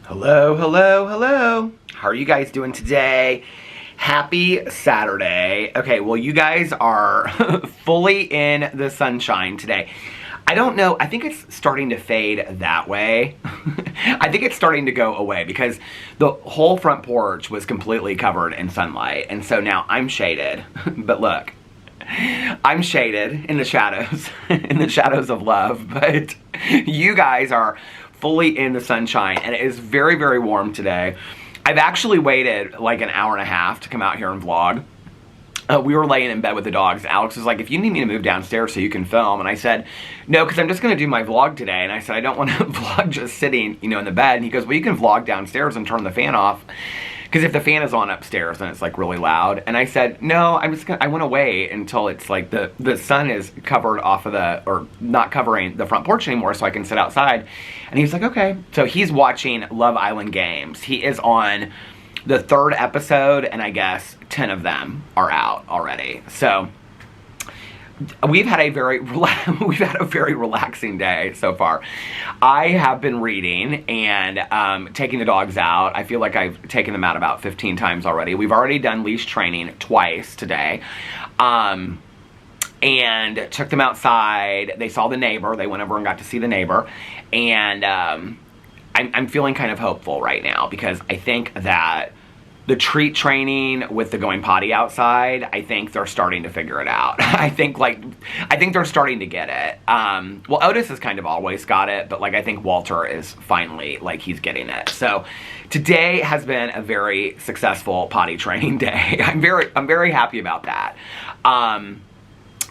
Hello, hello, hello. How are you guys doing today? Happy Saturday. Okay, well, you guys are fully in the sunshine today. I don't know, I think it's starting to fade that way. I think it's starting to go away because the whole front porch was completely covered in sunlight. And so now I'm shaded. But look, I'm shaded in the shadows, in the shadows of love. But you guys are fully in the sunshine, and it is very, very warm today. I've actually waited like an hour and a half to come out here and vlog. We were laying in bed with the dogs. Alex was like, if you need me to move downstairs so you can film. And I said, no, because I'm just going to do my vlog today. And I said, I don't want to vlog just sitting, in the bed. And he goes, well, you can vlog downstairs and turn the fan off. Because if the fan is on upstairs, then it's like really loud. And I said, no, I want to wait until it's like the sun is covered off of or not covering the front porch anymore so I can sit outside. And he was like, okay. So he's watching Love Island Games. He is on the 3rd episode, and I guess 10 of them are out already. So we've had a very relaxing day so far. I have been reading and taking the dogs out. I feel like I've taken them out about 15 times already. We've already done leash training twice today. And took them outside. They saw the neighbor. They went over and got to see the neighbor. And I'm feeling kind of hopeful right now because I think that the treat training with the going potty outside, I think they're starting to figure it out. I think they're starting to get it. Well, Otis has kind of always got it, but I think Walter is finally, he's getting it. So today has been a very successful potty training day. I'm very happy about that.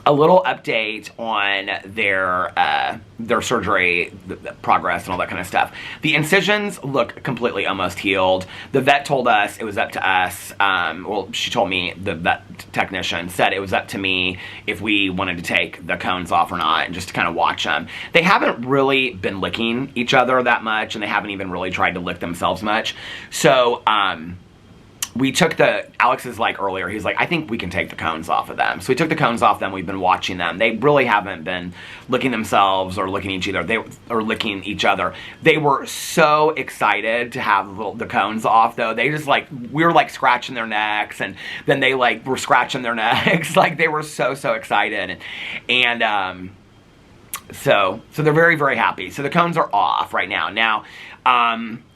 A little update on their surgery, the progress, and all that kind of stuff. The incisions look completely almost healed. The vet told us it was up to us. Well, she told me, the vet technician said it was up to me if we wanted to take the cones off or not and just to kind of watch them. They haven't really been licking each other that much, and they haven't even really tried to lick themselves much. So, we took Alex is like earlier, he's like, I think we can take the cones off of them. So we took the cones off them, we've been watching them. They really haven't been licking themselves or licking each other. They were so excited to have the cones off though. They just we were scratching their necks, and then they were scratching their necks. They were so excited. And so they're very, very happy. So the cones are off right now. Now,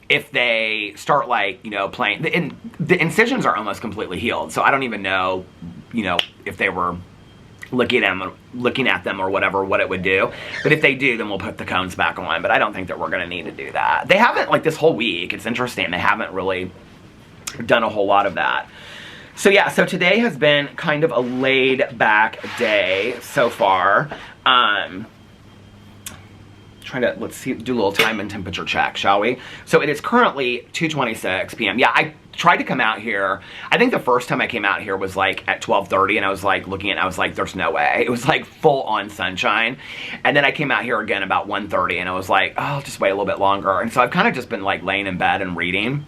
if they start playing, the incisions are almost completely healed. So I don't even know, if they were looking at them or whatever, what it would do. But if they do, then we'll put the cones back on. But I don't think that we're going to need to do that. They haven't, this whole week, it's interesting, they haven't really done a whole lot of that. So yeah, so today has been kind of a laid back day so far. Let's see, do a little time and temperature check, shall we? So it is currently 2:26 p.m. Yeah, I tried to come out here. I think the first time I came out here was at 12:30, and I was looking at it, I was like, there's no way. It was full on sunshine. And then I came out here again about 1:30, and I was like, oh, I'll just wait a little bit longer. And so I've kind of just been laying in bed and reading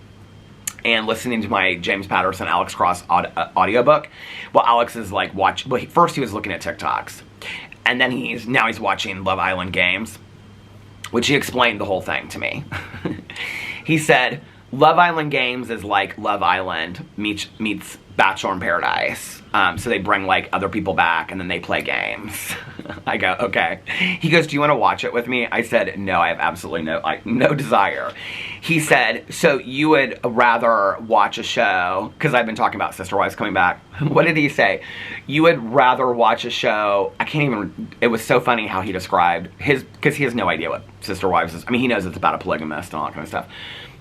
and listening to my James Patterson Alex Cross audiobook. Well, Alex is first he was looking at TikToks, and then he's watching Love Island Games, which he explained the whole thing to me. He said, Love Island Games is like Love Island meets Bachelor in Paradise. So they bring other people back and then they play games. I go, okay. He goes, do you want to watch it with me? I said, no, I have absolutely no desire. He said, so you would rather watch a show, because I've been talking about Sister Wives coming back. What did he say? You would rather watch a show, it was so funny how he described because he has no idea what Sister Wives is. I mean, he knows it's about a polygamist and all that kind of stuff.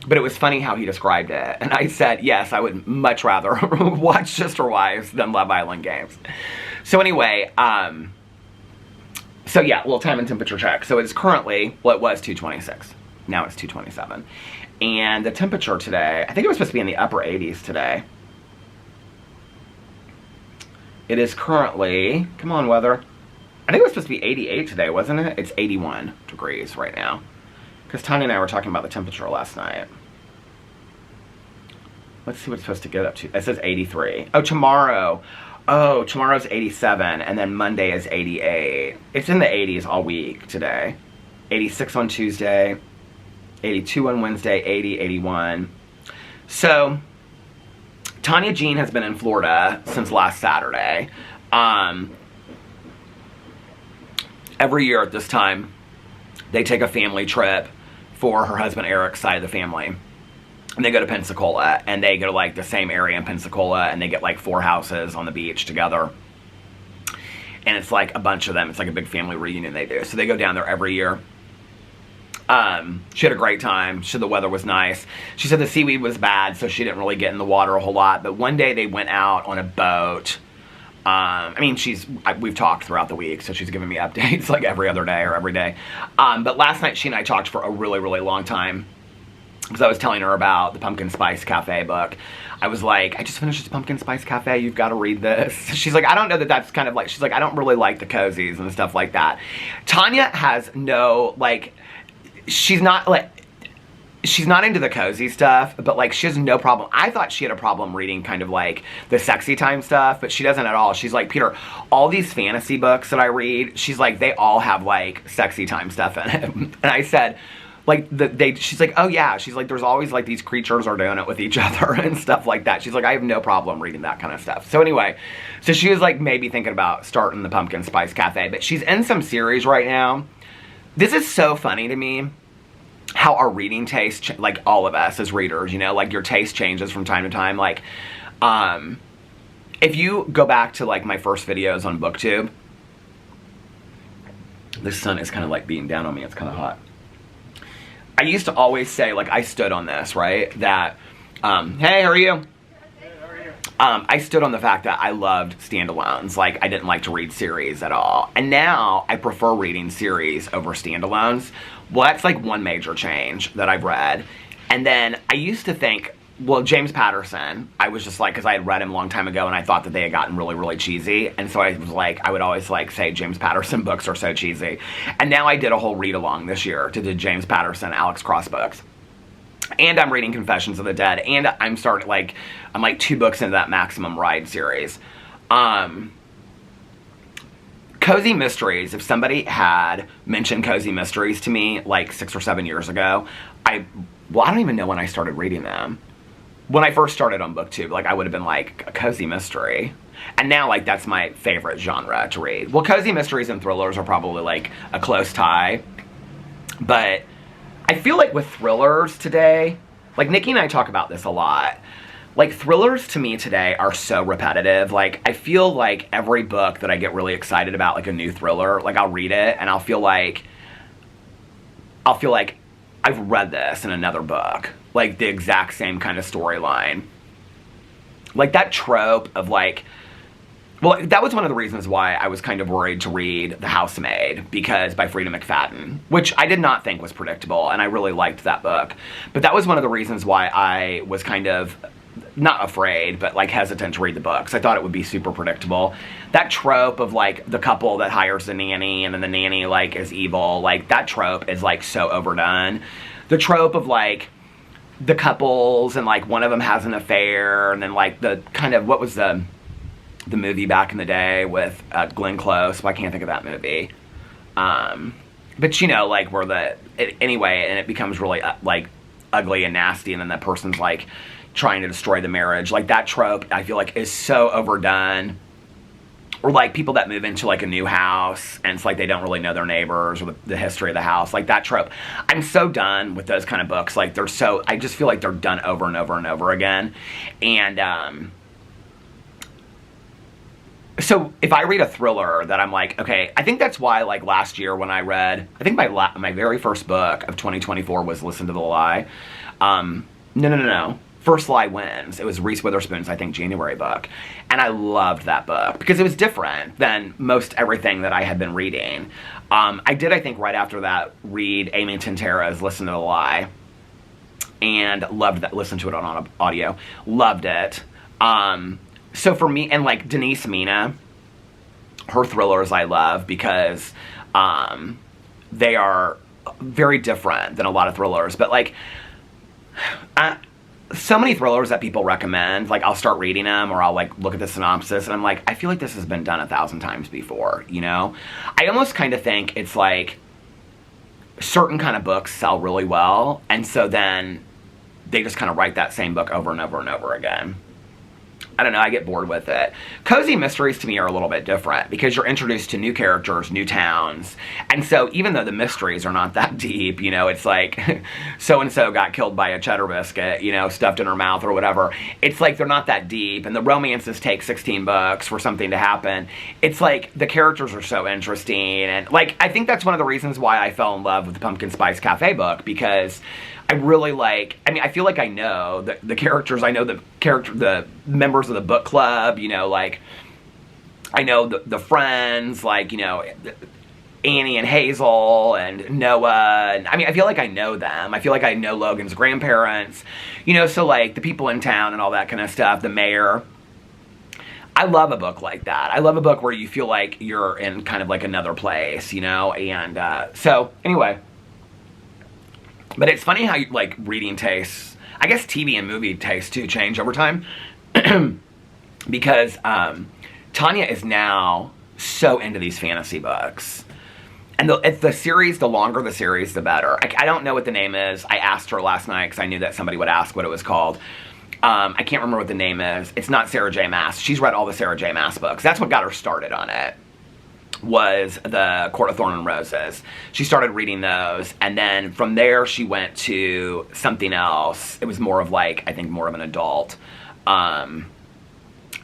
But it was funny how he described it. And I said, yes, I would much rather watch Sister Wives than Love Island Games. So anyway, so yeah, little time and temperature check. So it's currently, well, it was 2:26. Now it's 2:27. And the temperature today, I think it was supposed to be in the upper 80s today. It is currently, come on weather, I think it was supposed to be 88 today, wasn't it? It's 81 degrees right now. Because Tanya and I were talking about the temperature last night. Let's see what it's supposed to get up to. It says 83. Oh, tomorrow. Oh, tomorrow's 87, and then Monday is 88. It's in the 80s all week today. 86 on Tuesday, 82 on Wednesday, 80, 81. So, Tanya Jean has been in Florida since last Saturday. Every year at this time, they take a family trip for her husband Eric's side of the family. And they go to Pensacola, and they go to like the same area in Pensacola, and they get like 4 houses on the beach together. And it's like a bunch of them. It's like a big family reunion they do. So they go down there every year. She had a great time. She said the weather was nice. She said the seaweed was bad, so she didn't really get in the water a whole lot. But one day they went out on a boat. I mean, we've talked throughout the week, so she's giving me updates like every other day or every day. But last night she and I talked for a really, really long time. Because I was telling her about the Pumpkin Spice Cafe book. I was like, I just finished this Pumpkin Spice Cafe, you've got to read this. She's like, I don't know that that's kind of like, she's like, I don't really like the cozies and stuff like that. Tanya has no, like, she's not into the cozy stuff, but like she has no problem. I thought she had a problem reading kind of like the sexy time stuff, but she doesn't at all. She's like, Peter, all these fantasy books that I read, she's like, they all have like sexy time stuff in it. And I said, like, she's like, oh yeah, she's like, there's always like these creatures are doing it with each other and stuff like that. She's like, I have no problem reading that kind of stuff. So anyway, so she was like maybe thinking about starting the Pumpkin Spice Cafe, but she's in some series right now. This is so funny to me, how our reading taste, like all of us as readers, you know, like your taste changes from time to time. Like, if you go back to like my first videos on BookTube, the sun is kind of like beating down on me, it's kind of hot. I used to always say, like, I stood on this, right? That, hey, how are you? Hey, how are you? I stood on the fact that I loved standalones. Like, I didn't like to read series at all. And now, I prefer reading series over standalones. Well, that's, like, one major change that I've read. And then, I used to think, well, James Patterson, I was just like, because I had read him a long time ago, and I thought that they had gotten really, really cheesy. And so I was like, I would always like say James Patterson books are so cheesy. And now I did a whole read along this year to the James Patterson, Alex Cross books. And I'm reading Confessions of the Dead. And I'm starting, like, I'm like 2 books into that Maximum Ride series. Cozy Mysteries, if somebody had mentioned Cozy Mysteries to me like 6 or 7 years ago, I don't even know when I started reading them. When I first started on BookTube, like, I would have been like, a cozy mystery. And now, like, that's my favorite genre to read. Well, cozy mysteries and thrillers are probably, like, a close tie. But I feel like with thrillers today, like, Nikki and I talk about this a lot. Like, thrillers to me today are so repetitive. Like, I feel like every book that I get really excited about, like a new thriller, like, I'll read it and I'll feel like I've read this in another book. Like, the exact same kind of storyline. Like, that trope of, like... Well, that was one of the reasons why I was kind of worried to read The Housemaid, because by Frida McFadden, which I did not think was predictable, and I really liked that book. But that was one of the reasons why I was kind of, not afraid, but, like, hesitant to read the book, because I thought it would be super predictable. That trope of, like, the couple that hires the nanny, and then the nanny, like, is evil, like, that trope is, like, so overdone. The trope of, like, the couples, and, like, one of them has an affair, and then, like, the kind of, what was the movie back in the day with Glenn Close? Well, I can't think of that movie. But, you know, like, where anyway, and it becomes really, like, ugly and nasty, and then that person's, like, trying to destroy the marriage. Like, that trope, I feel like, is so overdone. Or, like, people that move into, like, a new house, and it's like they don't really know their neighbors or the history of the house. Like, that trope. I'm so done with those kind of books. Like, I just feel like they're done over and over and over again. And, so, if I read a thriller that I'm like, okay, I think that's why, like, last year when I read, I think my very first book of 2024 was Listen to the Lie. No. First Lie Wins. It was Reese Witherspoon's, I think, January book. And I loved that book because it was different than most everything that I had been reading. I did, I think, right after that, read Amy Tintera's Listen to the Lie. And loved that. Listened to it on audio. Loved it. So for me, and like Denise Mina, her thrillers I love because they are very different than a lot of thrillers. But like, so many thrillers that people recommend, like I'll start reading them or I'll like look at the synopsis and I'm like, I feel like this has been done 1,000 times before, you know? I almost kind of think it's like, certain kind of books sell really well, and so then they just kind of write that same book over and over and over again. I don't know, I get bored with it. Cozy mysteries to me are a little bit different because you're introduced to new characters, new towns. And so even though the mysteries are not that deep, you know, it's like so-and-so got killed by a cheddar biscuit, you know, stuffed in her mouth or whatever. It's like they're not that deep, and the romances take 16 books for something to happen. It's like the characters are so interesting, and like I think that's one of the reasons why I fell in love with the Pumpkin Spice Cafe book, because I really like, I mean, I feel like I know the characters, I know the members of the book club, you know, like, I know the friends, like, you know, Annie and Hazel and Noah, and I mean, I feel like I know them. I feel like I know Logan's grandparents, you know, so like the people in town and all that kind of stuff, the mayor. I love a book like that. I love a book where you feel like you're in kind of like another place, you know, and so anyway. But it's funny how, like, reading tastes, I guess TV and movie tastes, too, change over time. Because Tanya is now so into these fantasy books. And the series, the longer the series, the better. I don't know what the name is. I asked her last night because I knew that somebody would ask what it was called. I can't remember what the name is. It's not Sarah J. Maas. She's read all the Sarah J. Maas books. That's what got her started on it. Was the Court of Thorn and Roses. She started reading those, and then from there she went to something else. It was more of like, I think more of an adult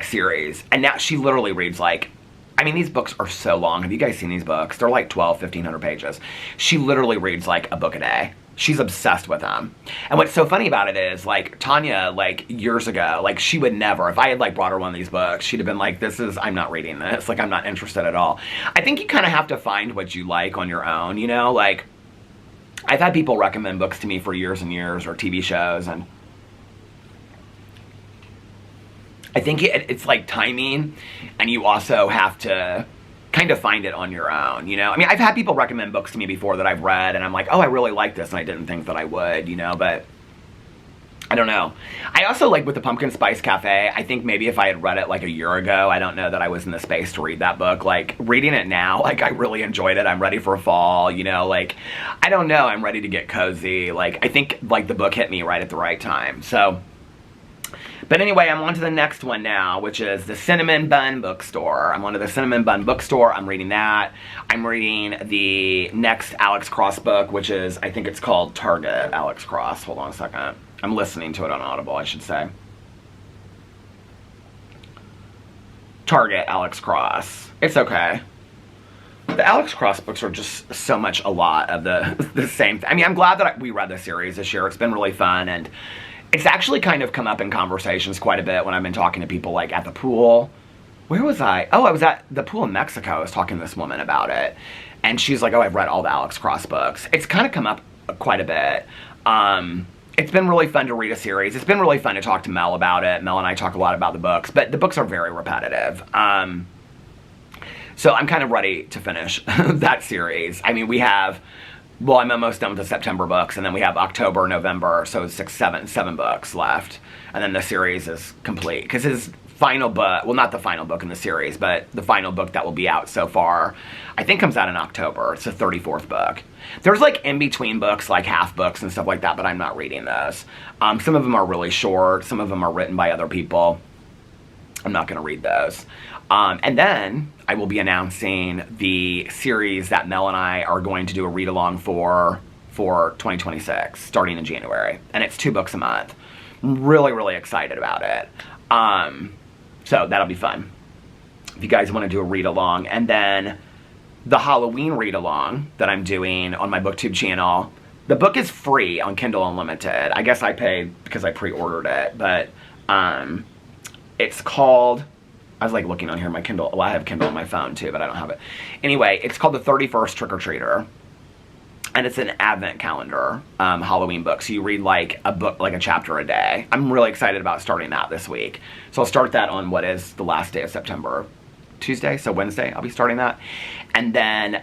series. And now she literally reads like, I mean, these books are so long. Have you guys seen these books? They're like 1,500 pages. She literally reads like a book a day. She's obsessed with them. And what's so funny about it is, like, Tanya, like, years ago, like, she would never, if I had, like, brought her one of these books, she'd have been like, I'm not reading this. Like, I'm not interested at all. I think you kind of have to find what you like on your own, you know? Like, I've had people recommend books to me for years and years, or TV shows, and I think it's like timing, and you also have to kind of find it on your own, you know? I mean, I've had people recommend books to me before that I've read, and I'm like, oh, I really like this, and I didn't think that I would, you know, but I don't know. I also, like, with the Pumpkin Spice Cafe, I think maybe if I had read it, like, a year ago, I don't know that I was in the space to read that book. Like, reading it now, like, I really enjoyed it. I'm ready for fall, you know? Like, I don't know. I'm ready to get cozy. Like, I think, like, the book hit me right at the right time, so. But anyway, I'm on to the next one now, which is the Cinnamon Bun Bookstore. I'm on to the Cinnamon Bun Bookstore. I'm reading that. I'm reading the next Alex Cross book, which is, I think it's called Target Alex Cross. Hold on a second. I'm listening to it on Audible, I should say. Target Alex Cross. It's okay. The Alex Cross books are just so much a lot of the same thing. I mean, I'm glad that we read the series this year. It's been really fun, and it's actually kind of come up in conversations quite a bit when I've been talking to people, like, at the pool. Where was I? Oh, I was at the pool in Mexico. I was talking to this woman about it. And she's like, oh, I've read all the Alex Cross books. It's kind of come up quite a bit. It's been really fun to read a series. It's been really fun to talk to Mel about it. Mel and I talk a lot about the books. But the books are very repetitive. So I'm kind of ready to finish that series. I mean, we have... Well, I'm almost done with the September books, and then we have October, November, so 7 books left. And then the series is complete. Because his final book, well, not the final book in the series, but the final book that will be out so far, I think comes out in October. It's the 34th book. There's, like, in-between books, like half books and stuff like that, but I'm not reading those. Some of them are really short. Some of them are written by other people. I'm not going to read those. And then I will be announcing the series that Mel and I are going to do a read-along for 2026, starting in January. And it's 2 books a month. I'm really, really excited about it. So that'll be fun. If you guys want to do a read-along. And then the Halloween read-along that I'm doing on my BookTube channel, the book is free on Kindle Unlimited. I guess I paid because I pre-ordered it. But it's called... I was, like, looking on here, my Kindle. Well, I have Kindle on my phone, too, but I don't have it. Anyway, it's called The 31st Trick-or-Treater. And it's an advent calendar Halloween book. So you read, like, a book, like a chapter a day. I'm really excited about starting that this week. So I'll start that on what is the last day of September. Tuesday, so Wednesday, I'll be starting that. And then,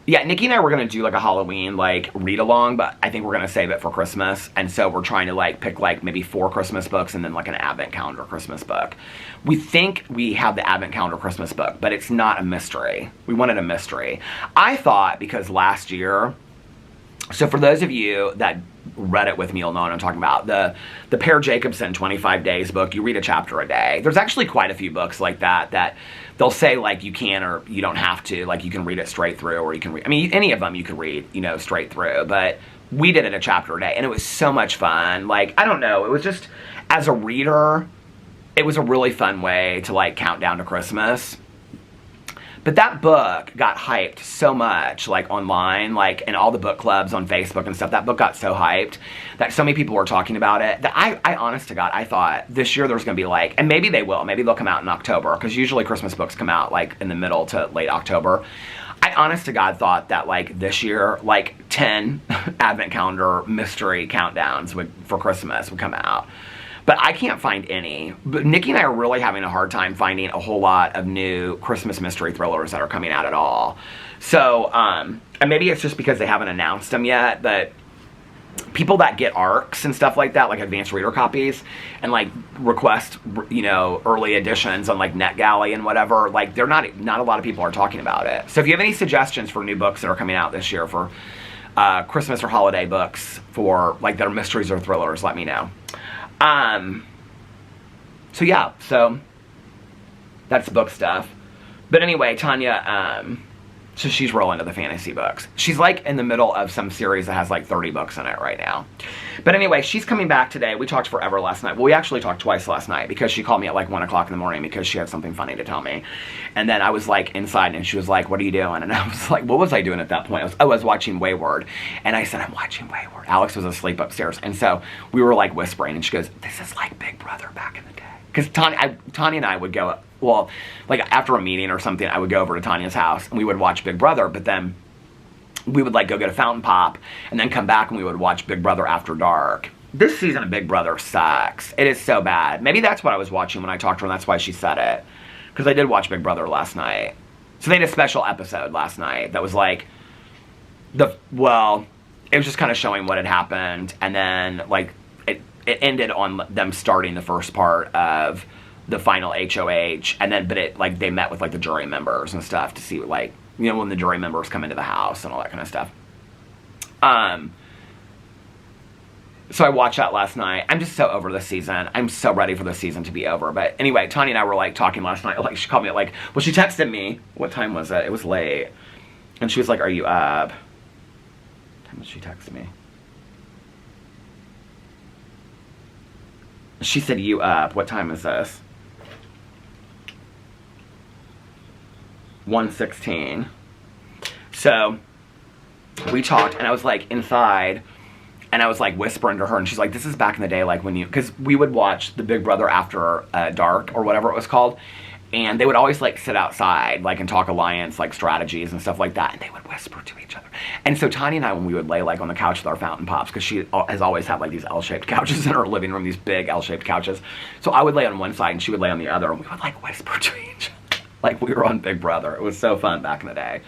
Yeah, Nikki and I were going to do like a Halloween like read along, but I think we're going to save it for Christmas. And so we're trying to like pick like maybe 4 Christmas books and then like an Advent calendar Christmas book. We think we have the Advent calendar Christmas book, but it's not a mystery. We wanted a mystery. I thought because last year, so for those of you that read it with me, you'll know what I'm talking about. The Per Jacobson 25 Days book, you read a chapter a day. There's actually quite a few books like that they'll say like you can or you don't have to, like you can read it straight through, or you can read, I mean, any of them you could read, you know, straight through, but we did it a chapter a day and it was so much fun. Like, I don't know, it was just, as a reader, it was a really fun way to like count down to Christmas. But that book got hyped so much, like online, like in all the book clubs on Facebook and stuff. That book got so hyped that so many people were talking about it that I honest to God, I thought this year there's going to be like, and maybe they will, maybe they'll come out in October, because usually Christmas books come out like in the middle to late October. I honest to God thought that like this year, like 10 Advent calendar mystery countdowns for Christmas would come out. But I can't find any. But Nikki and I are really having a hard time finding a whole lot of new Christmas mystery thrillers that are coming out at all. So, and maybe it's just because they haven't announced them yet, but people that get ARCs and stuff like that, like advanced reader copies, and like request, you know, early editions on like NetGalley and whatever, like they're not a lot of people are talking about it. So if you have any suggestions for new books that are coming out this year for Christmas or holiday books for like that are mysteries or thrillers, let me know. So yeah, so that's book stuff. But anyway, Tanya, so she's real into the fantasy books. She's like in the middle of some series that has like 30 books in it right now. But anyway, she's coming back today. We talked forever last night. Well, we actually talked twice last night because she called me at like 1 o'clock in the morning because she had something funny to tell me. And then I was like inside and she was like, what are you doing? And I was like, what was I doing at that point? I was watching Wayward. And I said, I'm watching Wayward. Alex was asleep upstairs. And so we were like whispering and she goes, this is like Big Brother back in the day. Because Tanya and I would go, well, like after a meeting or something, I would go over to Tanya's house and we would watch Big Brother, but then we would like go get a fountain pop and then come back and we would watch Big Brother after dark. This season of Big Brother sucks. It is so bad. Maybe that's what I was watching when I talked to her and that's why she said it. Because I did watch Big Brother last night. So they had a special episode last night that was like, it was just kind of showing what had happened and then like, it ended on them starting the first part of the final HOH, and then, but it, like, they met with, like, the jury members and stuff to see, like, you know, when the jury members come into the house and all that kind of stuff. So I watched that last night. I'm just so over this season. I'm so ready for the season to be over. But anyway, Tanya and I were, like, talking last night. Like, she called me at, like, well, she texted me. What time was it? It was late. And she was like, are you up? What time did she text me? She said, you up. What time is this? 1:16. So, we talked, and I was, like, inside, and I was, like, whispering to her, and she's like, this is back in the day, like, when you, because we would watch the Big Brother After Dark, or whatever it was called, and they would always, like, sit outside, like, and talk alliance, like, strategies and stuff like that, and they would whisper to each other. And so Tanya and I, when we would lay, like, on the couch with our fountain pops, because she has always had, like, these L-shaped couches in her living room, these big L-shaped couches. So I would lay on one side, and she would lay on the other, and we would, like, whisper to each other, like we were on Big Brother. It was so fun back in the day.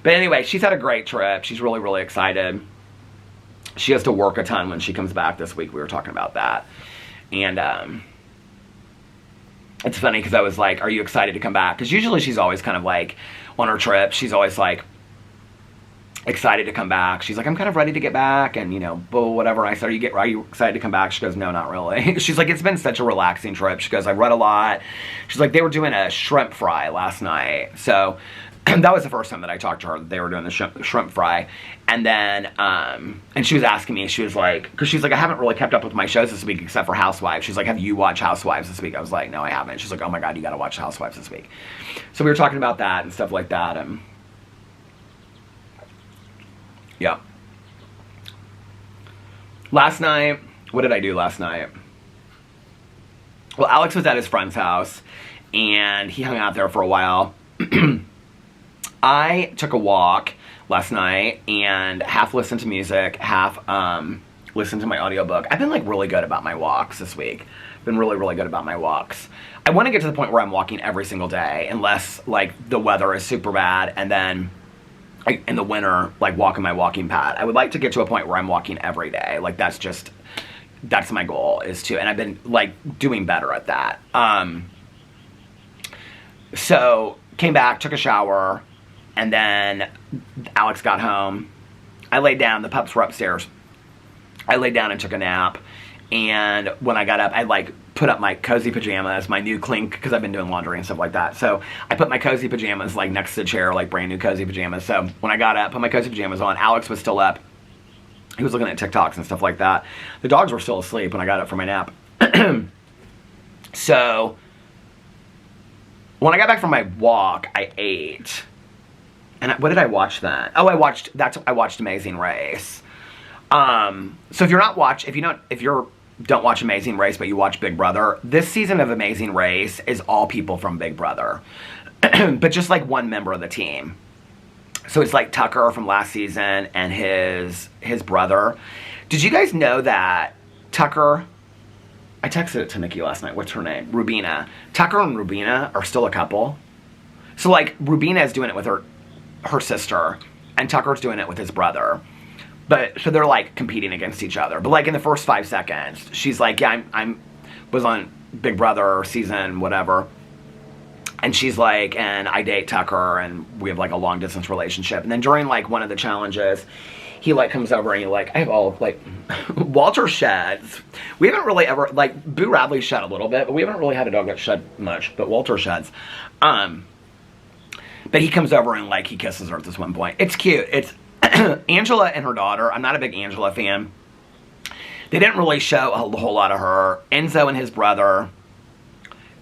But anyway, she's had a great trip. She's really, really excited. She has to work a ton when she comes back this week. We were talking about that. And, it's funny because I was like, are you excited to come back? Because usually she's always kind of like, on her trip, she's always like, excited to come back. She's like, I'm kind of ready to get back, and, you know, whatever. I said, are you excited to come back? She goes, no, not really. She's like, it's been such a relaxing trip. She goes, I read a lot. She's like, they were doing a shrimp fry last night. So, that was the first time that I talked to her, that they were doing the shrimp fry. And then, and she was asking me, she was like, because she's like, I haven't really kept up with my shows this week except for Housewives. She's like, have you watched Housewives this week? I was like, no, I haven't. She's like, oh my God, you gotta watch Housewives this week. So we were talking about that and stuff like that, and yeah. Last night, what did I do last night? Well, Alex was at his friend's house, and he hung out there for a while. I took a walk last night, and half listened to music, half listened to my audiobook. I've been, like, really good about my walks this week. Been really, really good about my walks. I want to get to the point where I'm walking every single day, unless, like, the weather is super bad, and then in the winter, like walking my walking pad. I would like to get to a point where I'm walking every day. Like that's my goal is to, and I've been like doing better at that. So came back, took a shower, and then Alex got home. I laid down, the pups were upstairs. I laid down and took a nap. And when I got up, I like put up my cozy pajamas, my new clean, because I've been doing laundry and stuff like that. So I put my cozy pajamas like next to the chair, like brand new cozy pajamas. So when I got up, put my cozy pajamas on, Alex was still up. He was looking at TikToks and stuff like that. The dogs were still asleep when I got up for my nap. So when I got back from my walk, I ate. And what did I watch then? Oh, I watched Amazing Race. So if you don't watch Amazing Race, but you watch Big Brother, this season of Amazing Race is all people from Big Brother. But just like one member of the team. So it's like Tucker from last season and his brother. Did you guys know that Tucker, I texted it to Nikki last night, what's her name? Rubina. Tucker and Rubina are still a couple. So like Rubina is doing it with her sister, and Tucker's doing it with his brother. But so they're like competing against each other. But like in the first 5 seconds, she's like, yeah, I'm was on Big Brother season whatever, and she's like, and I date Tucker, and we have like a long distance relationship. And then during like one of the challenges, he like comes over and he like, I have all of like Walter sheds. We haven't really ever like Boo Radley shed a little bit, but we haven't really had a dog that shed much. But Walter sheds. But he comes over and like he kisses her at this one point. It's cute. It's Angela and her daughter. I'm not a big Angela fan. They didn't really show a whole lot of her. Enzo and his brother.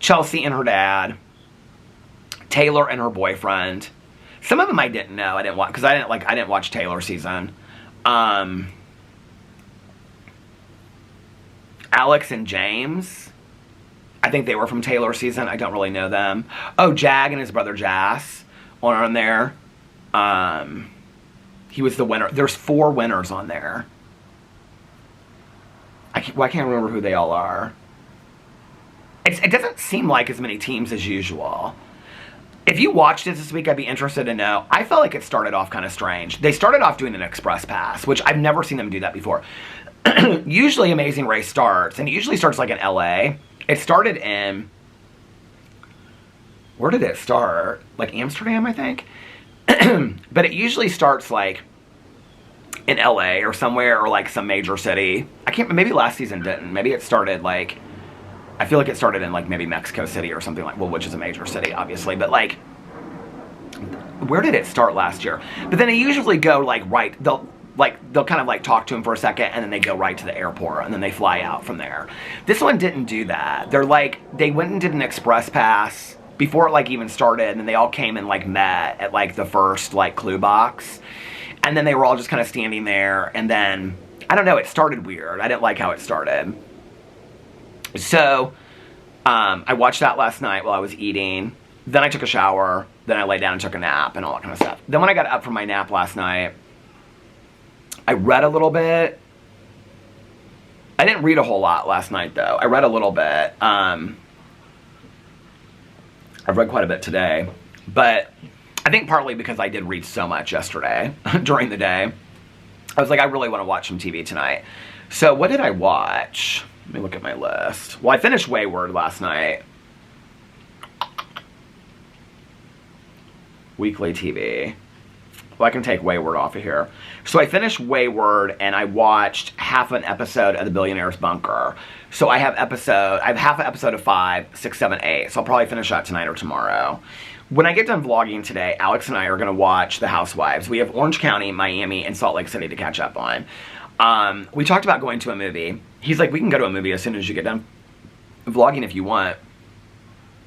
Chelsea and her dad. Taylor and her boyfriend. Some of them I didn't know. I didn't watch because I didn't watch Taylor season. Alex and James. I think they were from Taylor season. I don't really know them. Oh, Jag and his brother Jas on there. He was the winner. There's 4 winners on there. I can't remember who they all are. It doesn't seem like as many teams as usual. If you watched it this week, I'd be interested to know. I felt like it started off kind of strange. They started off doing an express pass, which I've never seen them do that before. Usually Amazing Race starts, and it usually starts like in LA. It started in, where did it start? Like Amsterdam, I think. But it usually starts like in LA or somewhere, or like some major city. Maybe last season didn't. Maybe it started like, I feel like it started in like maybe Mexico City or something like, well, which is a major city, obviously. But like, where did it start last year? But then they usually go like right, they'll kind of like talk to him for a second, and then they go right to the airport, and then they fly out from there. This one didn't do that. They went and did an express pass before it like even started, and then they all came and like met at like the first like clue box. And then they were all just kind of standing there, and then, I don't know, it started weird. I didn't like how it started. So, I watched that last night while I was eating. Then I took a shower. Then I laid down and took a nap and all that kind of stuff. Then when I got up from my nap last night, I read a little bit. I didn't read a whole lot last night, though. I read a little bit. I've read quite a bit today. But I think partly because I did read so much yesterday during the day. I was like, I really want to watch some TV tonight. So what did I watch? Let me look at my list. Well, I finished Wayward last night. Weekly TV. Well, I can take Wayward off of here. So I finished Wayward, and I watched half an episode of The Billionaire's Bunker. So I have half an episode of 5, 6, 7, 8. So I'll probably finish that tonight or tomorrow. When I get done vlogging today, Alex and I are going to watch The Housewives. We have Orange County, Miami, and Salt Lake City to catch up on. We talked about going to a movie. He's like, we can go to a movie as soon as you get done vlogging if you want.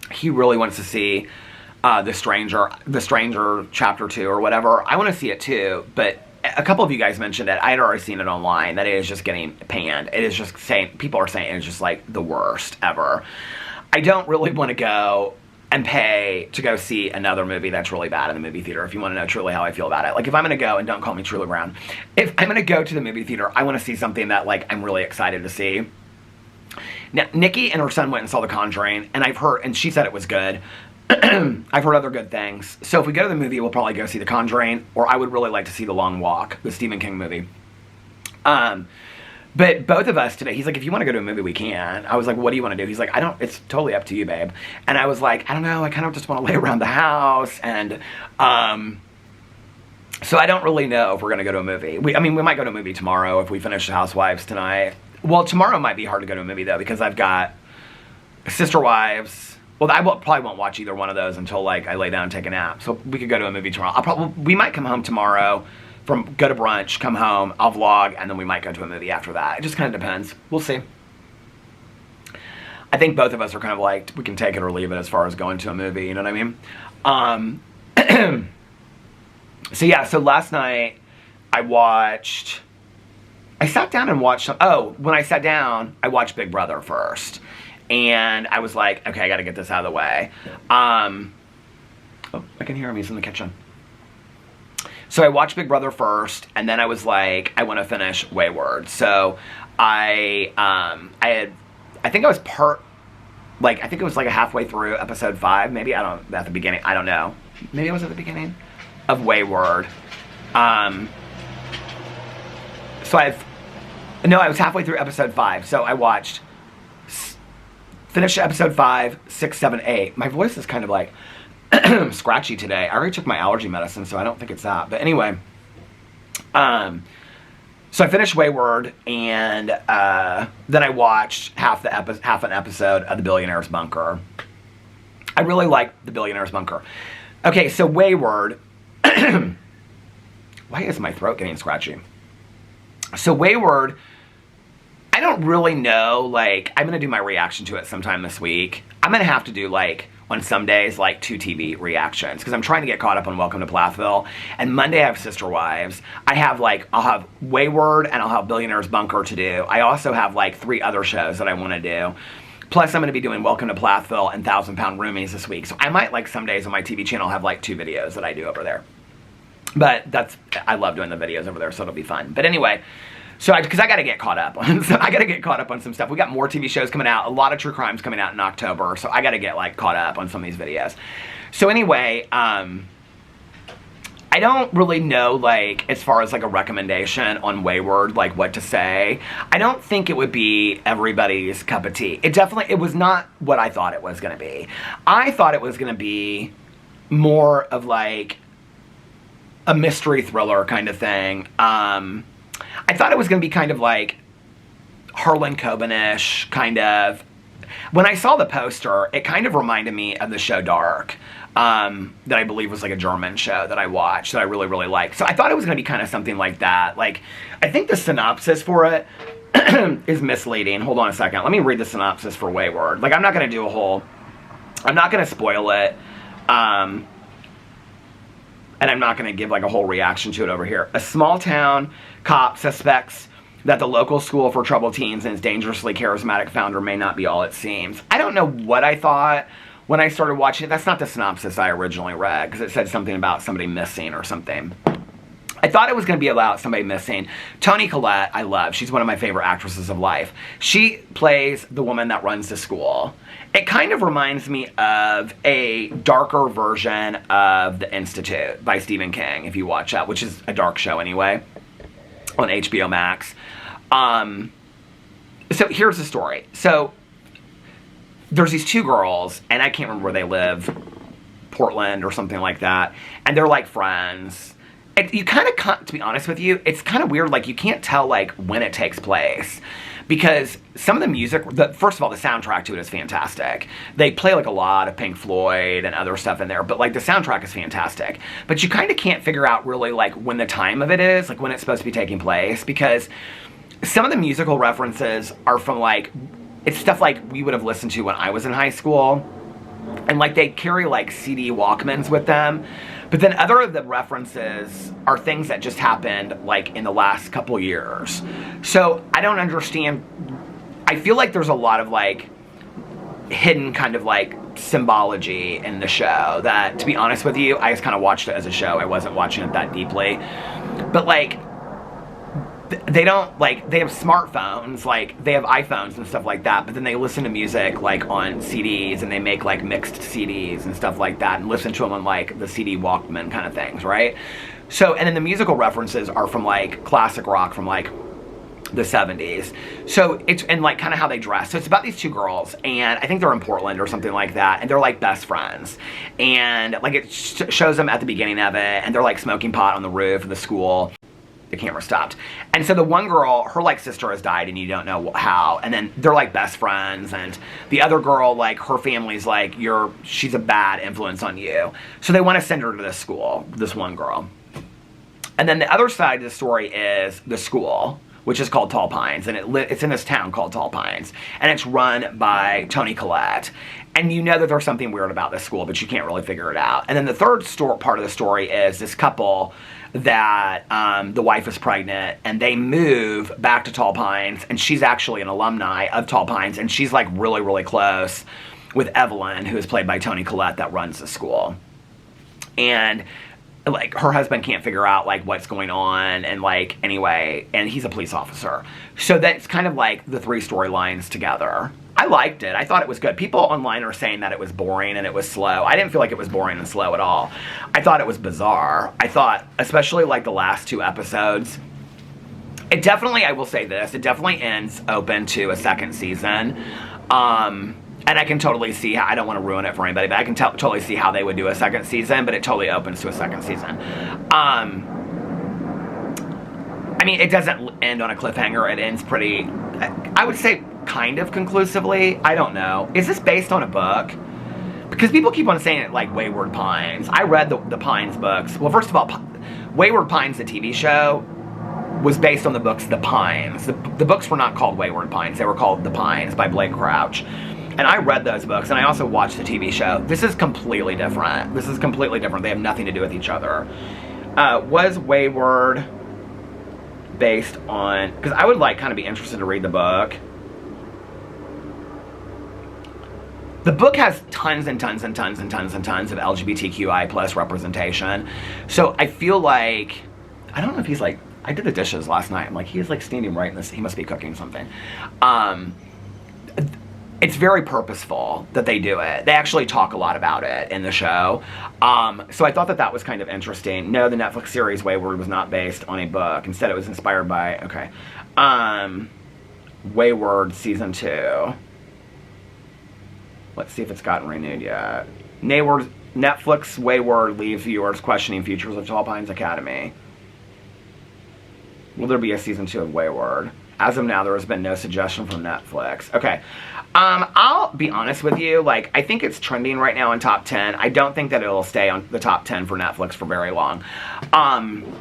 He really wants to see The Stranger Chapter 2 or whatever. I want to see it too, but a couple of you guys mentioned it. I had already seen it online, that it is just getting panned. It is just saying, people are saying it's just like the worst ever. I don't really want to go and pay to go see another movie that's really bad in the movie theater, if you want to know truly how I feel about it. Like, if I'm going to go, and don't call me Truly Brown, if I'm going to go to the movie theater, I want to see something that, like, I'm really excited to see. Now, Nikki and her son went and saw The Conjuring, and I've heard, and she said it was good. I've heard other good things. So if we go to the movie, we'll probably go see The Conjuring, or I would really like to see The Long Walk, the Stephen King movie. But both of us today, he's like, if you want to go to a movie, we can. I was like, what do you want to do? He's like, it's totally up to you, babe. And I was like, I don't know, I kind of just want to lay around the house. And so I don't really know if we're going to go to a movie. We might go to a movie tomorrow if we finish Housewives tonight. Well, tomorrow might be hard to go to a movie, though, because I've got Sister Wives. Well, probably won't watch either one of those until, like, I lay down and take a nap. So we could go to a movie tomorrow. We might come home tomorrow, go to brunch, come home, I'll vlog, and then we might go to a movie after that. It just kind of depends. We'll see. I think both of us are kind of like, we can take it or leave it as far as going to a movie, you know what I mean? So yeah, so last night I sat down and watched when I sat down, I watched Big Brother first. And I was like, okay, I gotta get this out of the way. I can hear him, he's in the kitchen. So I watched Big Brother first, and then I was like, I want to finish Wayward. So I think it was halfway through episode 5, maybe, at the beginning, I don't know. Maybe it was at the beginning of Wayward. I was halfway through episode 5, so I finished episode 5, 6, 7, 8. My voice is kind of like scratchy today. I already took my allergy medicine, so I don't think it's that. But anyway, so I finished Wayward, and then I watched half an episode of The Billionaire's Bunker. I really liked The Billionaire's Bunker. Okay, so Wayward. Why is my throat getting scratchy? So Wayward, I don't really know, like, I'm going to do my reaction to it sometime this week. I'm going to have to do, like, on some days, like, 2 TV reactions, because I'm trying to get caught up on Welcome to Plathville. And Monday I have Sister Wives. I'll have Wayward, and I'll have Billionaire's Bunker to do. I also have, like, 3 other shows that I want to do. Plus, I'm going to be doing Welcome to Plathville and 1,000-Pound Roomies this week. So I might, like, some days on my TV channel have, like, 2 videos that I do over there. But I love doing the videos over there, so it'll be fun. But anyway, because I got to get caught up on some stuff. We got more TV shows coming out, a lot of true crimes coming out in October, so I got to get, like, caught up on some of these videos. So anyway, I don't really know, like, as far as, like, a recommendation on Wayward, like, what to say. I don't think it would be everybody's cup of tea. It was not what I thought it was going to be. I thought it was going to be more of, like, a mystery thriller kind of thing. I thought it was going to be kind of like Harlan Coben-ish, kind of. When I saw the poster, it kind of reminded me of the show Dark, that I believe was like a German show that I watched that I really, really liked. So I thought it was going to be kind of something like that. Like, I think the synopsis for it is misleading. Hold on a second. Let me read the synopsis for Wayward. Like, I'm not going to I'm not going to spoil it. And I'm not going to give, like, a whole reaction to it over here. A small town cop suspects that the local school for troubled teens and its dangerously charismatic founder may not be all it seems. I don't know what I thought when I started watching it. That's not the synopsis I originally read, because it said something about somebody missing or something. I thought it was going to be about somebody missing. Toni Collette, I love. She's one of my favorite actresses of life. She plays the woman that runs the school. It kind of reminds me of a darker version of The Institute by Stephen King, if you watch that, which is a dark show anyway, on HBO Max. So here's the story. So there's these 2 girls, and I can't remember where they live, Portland or something like that, and they're like friends. You kind of, to be honest with you, it's kind of weird, like, you can't tell, like, when it takes place. Because some of the music, first of all, the soundtrack to it is fantastic. They play, like, a lot of Pink Floyd and other stuff in there, but, like, the soundtrack is fantastic. But you kind of can't figure out really, like, when the time of it is, like, when it's supposed to be taking place, because some of the musical references are from, like, it's stuff, like, we would have listened to when I was in high school. And, like, they carry, like, CD Walkmans with them. But then other of the references are things that just happened, like, in the last couple years. So I don't understand. I feel like there's a lot of, like, hidden kind of, like, symbology in the show that, to be honest with you, I just kind of watched it as a show. I wasn't watching it that deeply. But, like, they don't, like, they have smartphones, like, they have iPhones and stuff like that, but then they listen to music, like, on CDs, and they make, like, mixed CDs and stuff like that, and listen to them on, like, the CD Walkman kind of things, right? So, and then the musical references are from, like, classic rock from, like, the 70s. So it's, and like kind of how they dress. So it's about these two girls, and I think they're in Portland or something like that, and they're like best friends. And like it shows them at the beginning of it, and they're like smoking pot on the roof of the school. The camera stopped. And so the one girl, her like sister has died, and you don't know how, and then they're like best friends, and the other girl, like her family's like, she's a bad influence on you. So they want to send her to this school, this one girl. And then the other side of the story is the school, which is called Tall Pines, and it's in this town called Tall Pines, and it's run by Toni Collette. And you know that there's something weird about this school, but you can't really figure it out. And then the third part of the story is this couple that the wife is pregnant, and they move back to Tall Pines, and she's actually an alumni of Tall Pines, and she's like really, really close with Evelyn, who is played by Toni Collette, that runs the school. And like her husband can't figure out like what's going on, and like anyway, and he's a police officer. So that's kind of like the three storylines together. I liked it. I thought it was good. People online are saying that it was boring and it was slow. I didn't feel like it was boring and slow at all. I thought it was bizarre. I thought, especially like the last two episodes, it definitely, I will say this, it definitely ends open to a second season. And I can totally see how, I don't want to ruin it for anybody, but I can totally see how they would do a second season, but it totally opens to a second season. I mean, it doesn't end on a cliffhanger. It ends pretty, I would say, kind of conclusively. I don't know. Is this based on a book? Because people keep on saying it like Wayward Pines. I read the Pines books. Well, first of all, Wayward Pines, the TV show, was based on the books The Pines. The books were not called Wayward Pines. They were called The Pines by Blake Crouch. And I read those books, and I also watched the TV show. This is completely different. This is completely different. They have nothing to do with each other. Was Wayward based on... Because I would like kind of be interested to read the book. The book has tons and tons and tons and tons and tons of LGBTQI plus representation. So I feel like... I don't know if he's like... I did the dishes last night. I'm like, he's like standing right in this... He must be cooking something. It's very purposeful that they do it. They actually talk a lot about it in the show. So I thought that that was kind of interesting. No, the Netflix series Wayward was not based on a book. Instead, it was inspired by, okay. Wayward Season 2. Let's see if it's gotten renewed yet. Netflix Wayward leaves viewers questioning futures of Tall Pines Academy. Will there be a Season 2 of Wayward? As of now, there has been no suggestion from Netflix. Okay. I'll be honest with you. Like, I think it's trending right now in top 10. I don't think that it'll stay on the top 10 for Netflix for very long. I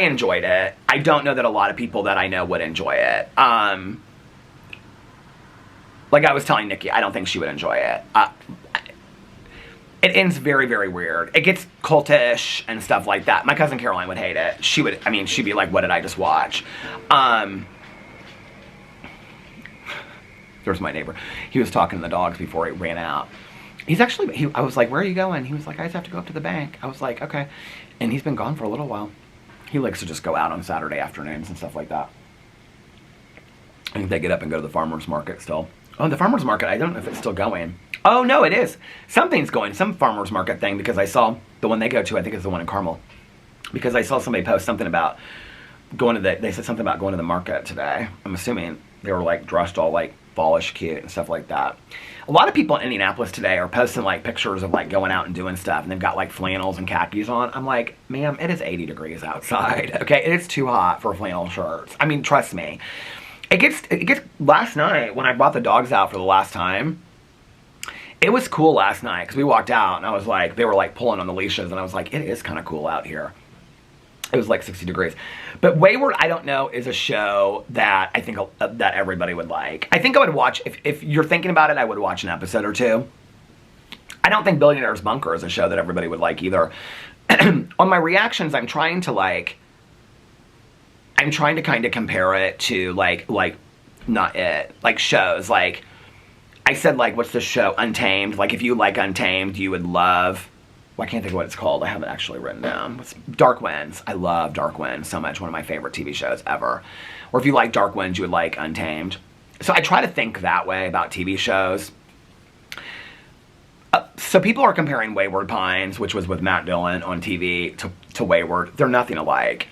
enjoyed it. I don't know that a lot of people that I know would enjoy it. Like I was telling Nikki, I don't think she would enjoy it. It ends very, very weird. It gets cultish and stuff like that. My cousin Caroline would hate it. She would, I mean, she'd be like, what did I just watch? There's my neighbor. He was talking to the dogs before he ran out. He's actually, I was like, where are you going? He was like, I just have to go up to the bank. I was like, okay. And he's been gone for a little while. He likes to just go out on Saturday afternoons and stuff like that. I think they get up and go to the farmer's market still. Oh, the farmer's market, I don't know if it's still going. Oh, no, it is. Something's going, some farmer's market thing, because I saw the one they go to, I think it's the one in Carmel. Because I saw somebody post something about going to they said something about going to the market today. I'm assuming they were like dressed all like fallish cute and stuff like that. A lot of people in Indianapolis today are posting like pictures of like going out and doing stuff, and they've got like flannels and khakis on. I'm like, ma'am, it is 80 degrees outside, okay? It is too hot for flannel shirts. I mean, trust me. It gets, last night when I brought the dogs out for the last time, it was cool last night because we walked out and I was like, they were like pulling on the leashes, and I was like, it is kind of cool out here. It was like 60 degrees. But Wayward, I don't know, is a show that I think that everybody would like. I think I would watch, if you're thinking about it, I would watch an episode or two. I don't think Billionaire's Bunker is a show that everybody would like either. On my reactions, I'm trying to kind of compare it to like not it, like shows. Like I said, like what's the show Untamed? Like if you like Untamed, you would love well, I can't think of what it's called. I have it actually written down. It's Dark Winds. I love Dark Winds so much. One of my favorite TV shows ever. Or if you like Dark Winds, you would like Untamed. So I try to think that way about TV shows. So people are comparing Wayward Pines, which was with Matt Dillon on TV, to Wayward. They're nothing alike.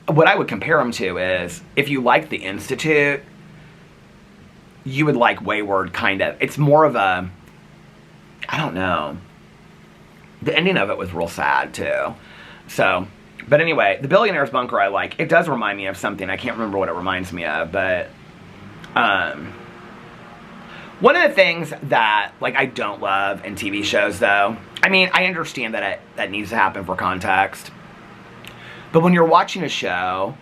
What I would compare them to is, if you like The Institute, you would like Wayward, kind of. It's more of a, I don't know. The ending of it was real sad, too. So, but anyway, The Billionaire's Bunker I like. It does remind me of something. I can't remember what it reminds me of, but one of the things that, like, I don't love in TV shows, though, I mean, I understand that that needs to happen for context, but when you're watching a show,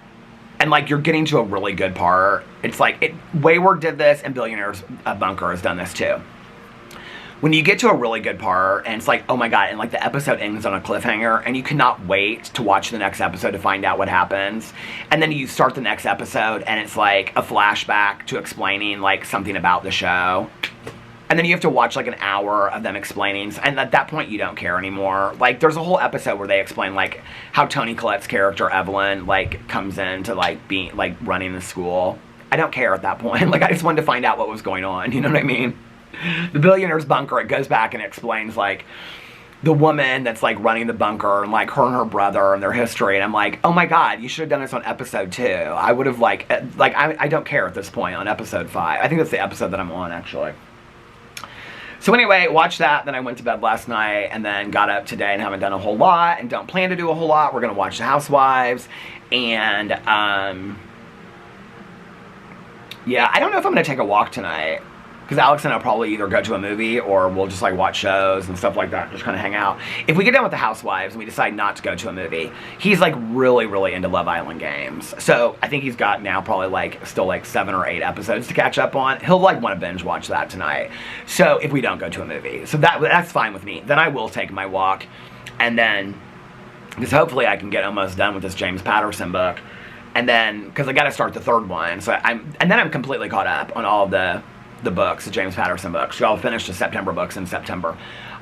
and, like, you're getting to a really good part, it's like, Wayward did this, and Billionaire's Bunker has done this, too. When you get to a really good part, and it's like, oh my god, and like the episode ends on a cliffhanger, and you cannot wait to watch the next episode to find out what happens, and then you start the next episode, and it's like a flashback to explaining like something about the show, and then you have to watch like an hour of them explaining, and at that point you don't care anymore. Like, there's a whole episode where they explain like how Toni Collette's character Evelyn like comes in to like being like running the school. I don't care at that point. Like, I just wanted to find out what was going on, you know what I mean? The Billionaire's Bunker, it goes back and explains, like, the woman that's, like, running the bunker, and, like, her and her brother and their history, and I'm like, oh my god, you should have done this on episode 2. I would have, like, I don't care at this point on episode 5. I think that's the episode that I'm on, actually. So anyway, watched that, then I went to bed last night, and then got up today and haven't done a whole lot, and don't plan to do a whole lot. We're gonna watch The Housewives, and, yeah, I don't know if I'm gonna take a walk tonight. Because Alex and I will probably either go to a movie or we'll just like watch shows and stuff like that and just kind of hang out. If we get done with The Housewives and we decide not to go to a movie, he's like really, really into Love Island games. So I think he's got now probably like still like 7 or 8 episodes to catch up on. He'll like want to binge watch that tonight. So if we don't go to a movie. So that's fine with me. Then I will take my walk. And then, because hopefully I can get almost done with this James Patterson book. And then, because I got to start the 3rd one. So and then I'm completely caught up on all of the books, the James Patterson books. So I'll finish the September books in September.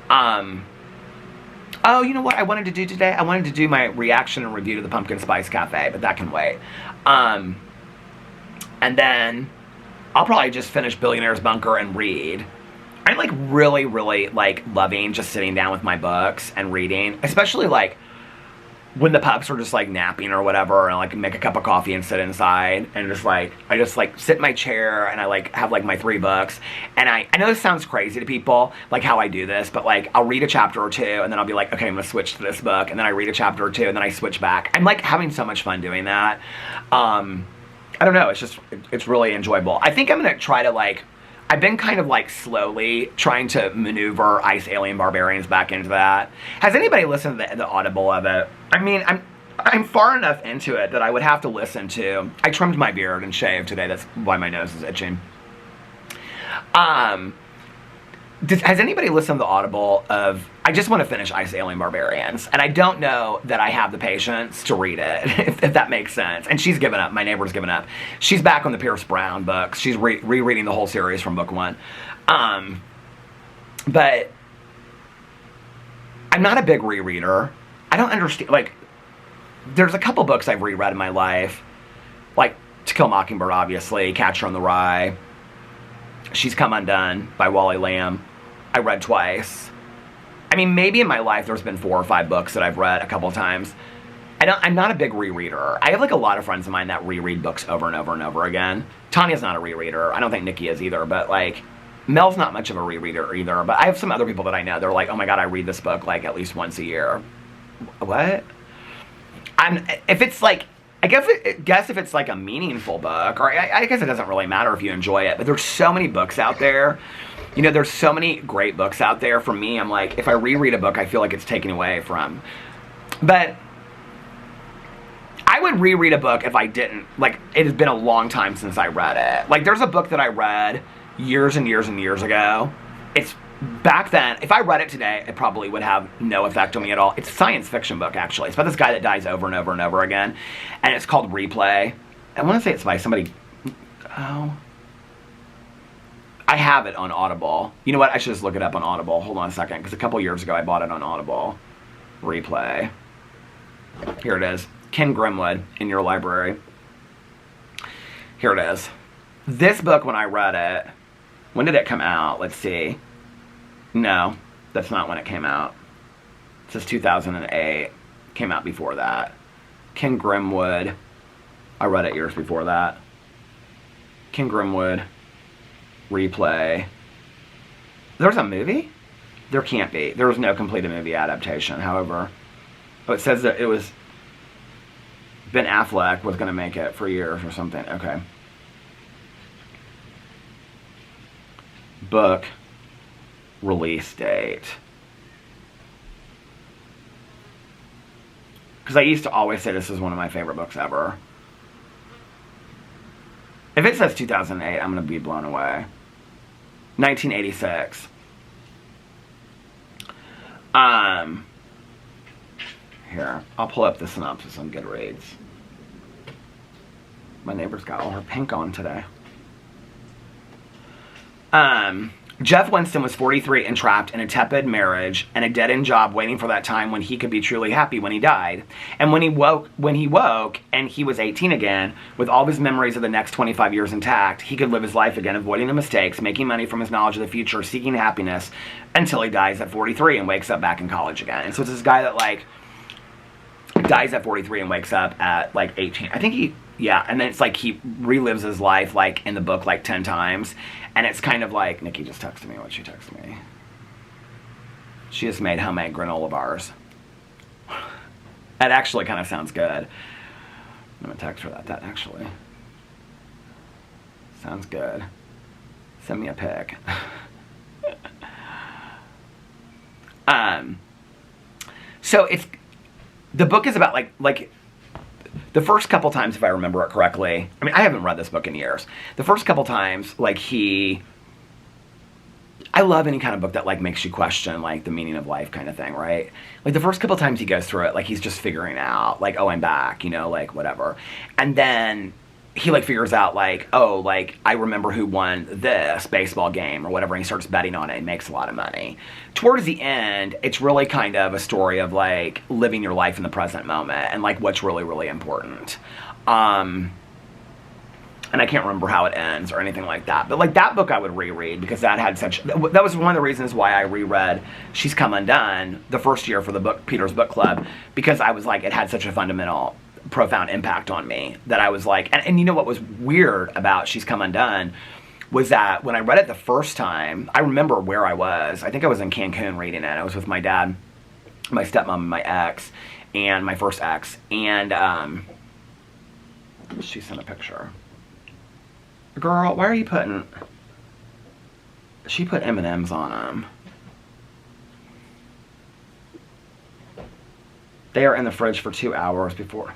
Oh, you know what I wanted to do today? I wanted to do my reaction and review to the Pumpkin Spice Cafe, but that can wait. And then I'll probably just finish Billionaire's Bunker and read. I'm like really, really like loving just sitting down with my books and reading, especially like when the pups are just like napping or whatever, and like make a cup of coffee and sit inside and just like, I just like sit in my chair and I like have like my 3 books. And I know this sounds crazy to people, like how I do this, but like I'll read a chapter or 2 and then I'll be like, okay, I'm gonna switch to this book. And then I read a chapter or 2 and then I switch back. I'm like having so much fun doing that. I don't know, it's really enjoyable. I think I'm gonna try to like, I've been kind of like slowly trying to maneuver Ice Alien Barbarians back into that. Has anybody listened to the Audible of it? I mean, I'm far enough into it that I would have to listen to. I trimmed my beard and shaved today. That's why my nose is itching. Has anybody listened to the Audible of, I just want to finish Ice Alien Barbarians, and I don't know that I have the patience to read it, if that makes sense. And she's given up. My neighbor's given up. She's back on the Pierce Brown books. She's rereading the whole series from book 1. But I'm not a big rereader. I don't understand, like, there's a couple books I've reread in my life, like To Kill a Mockingbird, obviously, Catcher in the Rye, She's Come Undone by Wally Lamb. I read twice. I mean, maybe in my life there's been 4 or 5 books that I've read a couple of times. I'm not a big rereader. I have like a lot of friends of mine that reread books over and over and over again. Tanya's not a rereader. I don't think Nikki is either, but like, Mel's not much of a rereader either. But I have some other people that I know, they're like, oh my god, I read this book like at least once a year. What? If it's like, I guess if it's like a meaningful book, or I guess it doesn't really matter if you enjoy it, but there's so many books out there. You know, there's so many great books out there. For me, I'm like, if I reread a book, I feel like it's taken away from. But I would reread a book if I didn't, like, it has been a long time since I read it. Like, there's a book that I read years and years and years ago. It's back then, if I read it today, it probably would have no effect on me at all. It's a science fiction book, actually. It's about this guy that dies over and over and over again. And it's called Replay. I want to say it's by somebody... Oh. I have it on Audible. You know what? I should just look it up on Audible. Hold on a second, because a couple years ago I bought it on Audible. replay. Here it is. Ken Grimwood in your library. Here it is. This book, when I read it, when did it come out? Let's see. No, that's not when it came out. It says 2008. Came out before that. Ken Grimwood. I read it years before that. Ken Grimwood. Replay. There's a movie? There can't be. There was no completed movie adaptation, however. Oh, it says that it was Ben Affleck was going to make it for years or something. Okay. Book. Release date. Because I used to always say this is one of my favorite books ever. If it says 2008, I'm going to be blown away. 1986. Here, I'll pull up the synopsis on Goodreads. My neighbor's got all her pink on today. Jeff Winston was 43 and trapped in a tepid marriage and a dead-end job, waiting for that time when he could be truly happy when he died. And when he woke and he was 18 again, with all of his memories of the next 25 years intact, he could live his life again, avoiding the mistakes, making money from his knowledge of the future, seeking happiness, until he dies at 43 and wakes up back in college again. And so it's this guy that, like, dies at 43 and wakes up at, like, 18. I think he... Yeah, and then it's like he relives his life, like, in the book, like, 10 times. And it's kind of like... Nikki just texted me what she texted me. She just made homemade granola bars. That actually kind of sounds good. I'm going to text her that actually. Sounds good. Send me a pic. So it's... The book is about, like... The first couple times, if I remember it correctly, I mean, I haven't read this book in years. The first couple times, like, I love any kind of book that, like, makes you question, like, the meaning of life kind of thing, right? Like, the first couple times he goes through it, like, he's just figuring out, like, oh, I'm back, you know, like, whatever. And then he, like, figures out, like, oh, like, I remember who won this baseball game or whatever, and he starts betting on it and makes a lot of money. Towards the end, it's really kind of a story of, like, living your life in the present moment and, like, what's really, really important. And I can't remember how it ends or anything like that. But, like, that book I would reread because that had such... That was one of the reasons why I reread She's Come Undone the first year for the book Peter's Book Club, because I was like, it had such a fundamental... profound impact on me that I was like, and you know what was weird about She's Come Undone was that when I read it the first time, I remember where I was. I think I was in Cancun reading it. I was with my dad, my stepmom, and my ex, and my first ex, and she sent a picture. Girl, why are you putting... She put M&Ms on them. They are in the fridge for 2 hours before...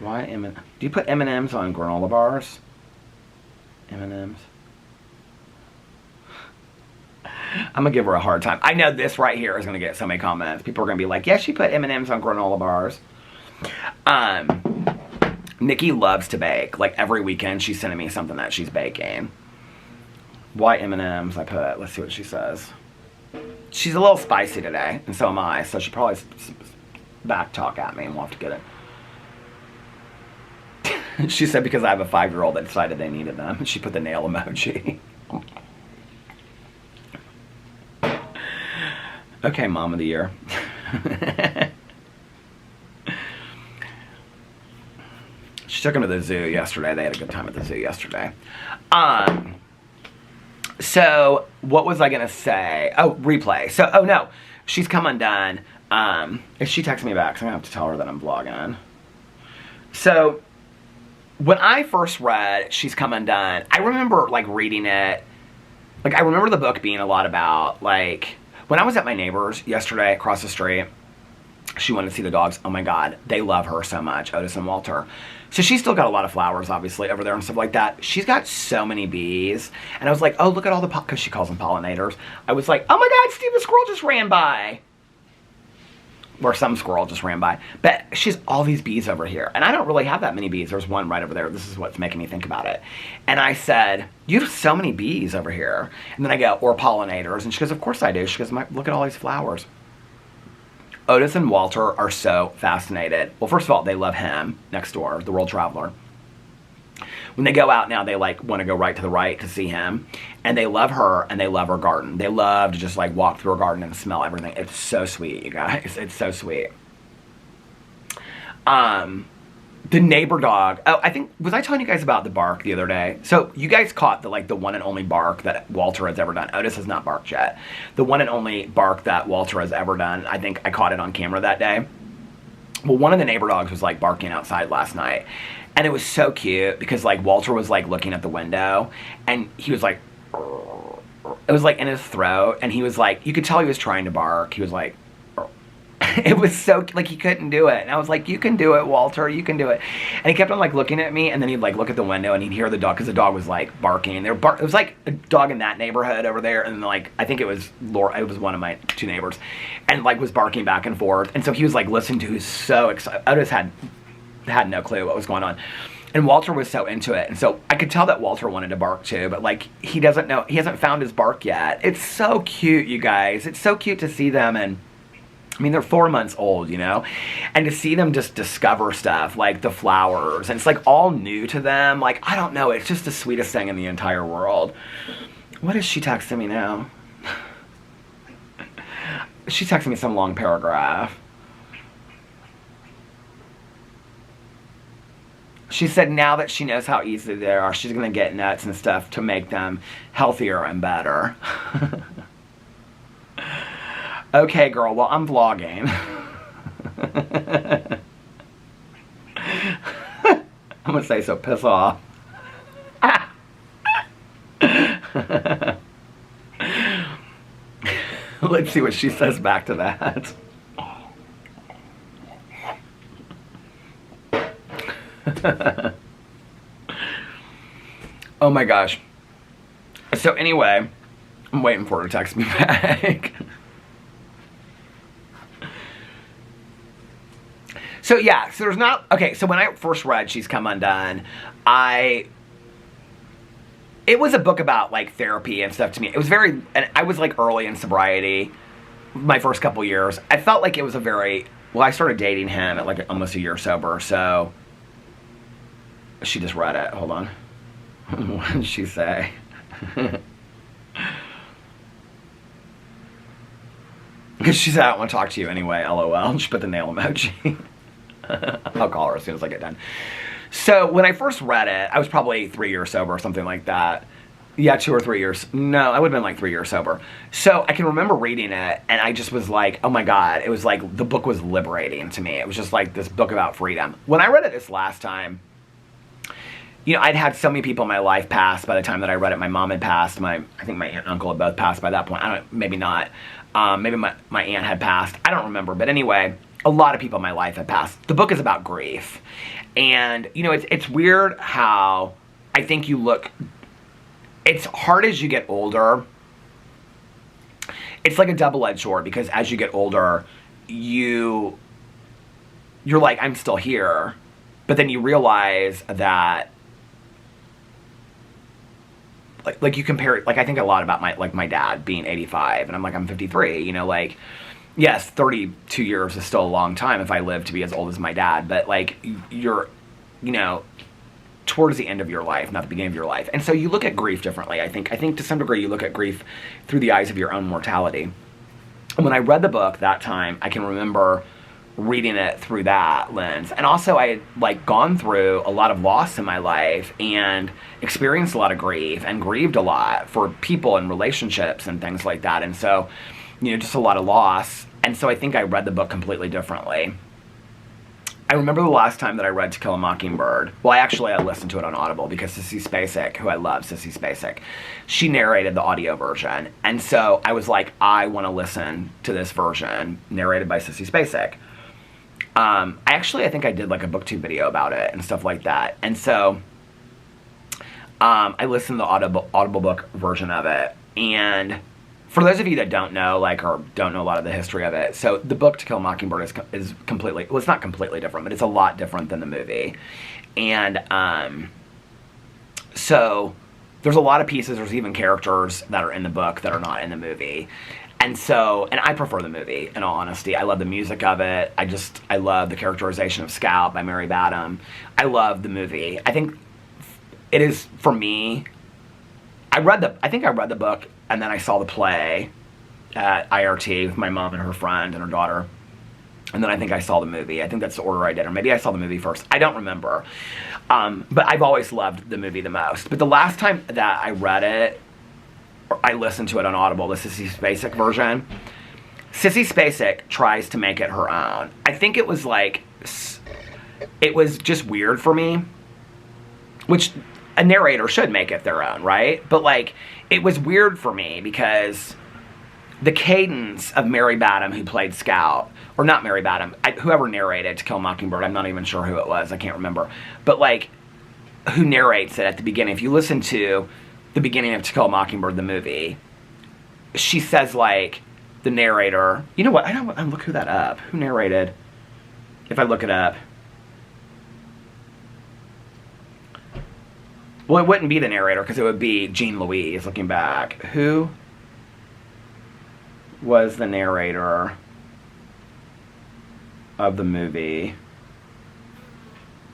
Why M&Ms? Do you put M&Ms on granola bars? M&Ms. I'm going to give her a hard time. I know this right here is going to get so many comments. People are going to be like, yeah, she put M&Ms on granola bars. Nikki loves to bake. Like, every weekend she's sending me something that she's baking. Why M&Ms? I put, let's see what she says. She's a little spicy today, and so am I. So she probably back talk at me and we'll have to get it. She said because I have a 5-year-old that decided they needed them. She put the nail emoji. Okay, Mom of the Year. She took him to the zoo yesterday. They had a good time at the zoo yesterday. So, what was I going to say? Oh, replay. So, oh no. She's Come Undone. If she texts me back, so I'm going to have to tell her that I'm vlogging. So... When I first read She's Come Undone, I remember, like, reading it. Like, I remember the book being a lot about, like... When I was at my neighbor's yesterday across the street, she wanted to see the dogs. Oh, my God. They love her so much, Otis and Walter. So she's still got a lot of flowers, obviously, over there and stuff like that. She's got so many bees. And I was like, oh, look at all the... Because she calls them pollinators. I was like, oh, my God, Steve the squirrel just ran by. Or some squirrel just ran by. But she has all these bees over here. And I don't really have that many bees. There's one right over there. This is what's making me think about it. And I said, you have so many bees over here. And then I go, or pollinators. And she goes, of course I do. She goes, look at all these flowers. Otis and Walter are so fascinated. Well, first of all, they love him next door, the world traveler. When they go out now, they like want to go right to the right to see him. And they love her, and they love her garden. They love to just like walk through her garden and smell everything. It's so sweet, you guys. It's so sweet. The neighbor dog. Oh, I think, was I telling you guys about the bark the other day? So you guys caught the one and only bark that Walter has ever done. Otis has not barked yet. The one and only bark that Walter has ever done. I think I caught it on camera that day. Well, one of the neighbor dogs was like barking outside last night. And it was so cute because like Walter was like looking at the window and he was like, it was like in his throat. And he was like, you could tell he was trying to bark. He was like, it was so, like, he couldn't do it. And I was like, you can do it, Walter, you can do it. And he kept on, like, looking at me, and then he'd, like, look at the window, and he'd hear the dog, because the dog was, like, barking. It was, like, a dog in that neighborhood over there, and, like, I think it was Laura, it was one of my two neighbors, and, like, was barking back and forth. And so he was, like, listening to, he was so excited. I just had no clue what was going on. And Walter was so into it. And so I could tell that Walter wanted to bark, too, but, like, he doesn't know, he hasn't found his bark yet. It's so cute, you guys. It's so cute to see them, and I mean, they're 4 months old, you know? And to see them just discover stuff, like the flowers, and it's like all new to them. Like, I don't know, it's just the sweetest thing in the entire world. What is she texting me now? She's texting me some long paragraph. She said now that she knows how easy they are, she's going to get nuts and stuff to make them healthier and better. Okay, girl, well, I'm vlogging. I'm gonna say so, piss off. Let's see what she says back to that. Oh my gosh. So anyway, I'm waiting for her to text me back. So yeah, so there's not, okay, so when I first read She's Come Undone, it was a book about like therapy and stuff to me. It was very, and I was like early in sobriety, my first couple years. I felt like it was a very, well, I started dating him at like almost a year sober, so she just read it, hold on. What did she say? Because she said, I don't want to talk to you anyway, LOL. She put the nail emoji. I'll call her as soon as I get done. So when I first read it, I was probably 3 years sober or something like that. Yeah, 2 or 3 years. No, I would have been like 3 years sober. So I can remember reading it, and I just was like, oh my God. It was like, the book was liberating to me. It was just like this book about freedom. When I read it this last time, you know, I'd had so many people in my life pass by the time that I read it. My mom had passed. I think my aunt and uncle had both passed by that point. Maybe not. Maybe my aunt had passed. I don't remember. But anyway, a lot of people in my life have passed. The book is about grief. And, you know, it's weird how I think you look... It's hard as you get older. It's like a double-edged sword, because as you get older, you're like, I'm still here. But then you realize that... Like you compare... Like, I think a lot about my dad being 85. And I'm like, I'm 53. You know, like... Yes, 32 years is still a long time if I live to be as old as my dad, but like you're, you know, towards the end of your life, not the beginning of your life. And so you look at grief differently, I think. I think to some degree you look at grief through the eyes of your own mortality. And when I read the book that time, I can remember reading it through that lens. And also I had like gone through a lot of loss in my life and experienced a lot of grief and grieved a lot for people and relationships and things like that. And so, you know, just a lot of loss. And so I think I read the book completely differently. I remember the last time that I read To Kill a Mockingbird. Well, I listened to it on Audible because Sissy Spacek, who I love, Sissy Spacek, she narrated the audio version. And so I was like, I want to listen to this version narrated by Sissy Spacek. I think I did like a BookTube video about it and stuff like that. And so I listened to the Audible book version of it. And for those of you that don't know, like, or don't know a lot of the history of it, so the book To Kill a Mockingbird is completely, well, it's not completely different, but it's a lot different than the movie. And so there's a lot of pieces, there's even characters that are in the book that are not in the movie. And so, and I prefer the movie, in all honesty. I love the music of it. I love the characterization of Scout by Mary Badham. I love the movie. I think it is, for me, I think I read the book, and then I saw the play at IRT with my mom and her friend and her daughter. And then I think I saw the movie. I think that's the order I did. Or maybe I saw the movie first. I don't remember. But I've always loved the movie the most. But the last time that I read it, or I listened to it on Audible, the Sissy Spacek version, Sissy Spacek tries to make it her own. I think it was like, it was just weird for me. Which a narrator should make it their own, right? But like, it was weird for me because the cadence of Mary Badham, who played Scout, or not Mary Badham, whoever narrated To Kill a Mockingbird, I'm not even sure who it was, I can't remember. But like, who narrates it at the beginning? If you listen to the beginning of To Kill a Mockingbird, the movie, she says like, the narrator, you know what, I look who that up. Who narrated? If I look it up. Well, it wouldn't be the narrator, because it would be Jean Louise, looking back. Who was the narrator of the movie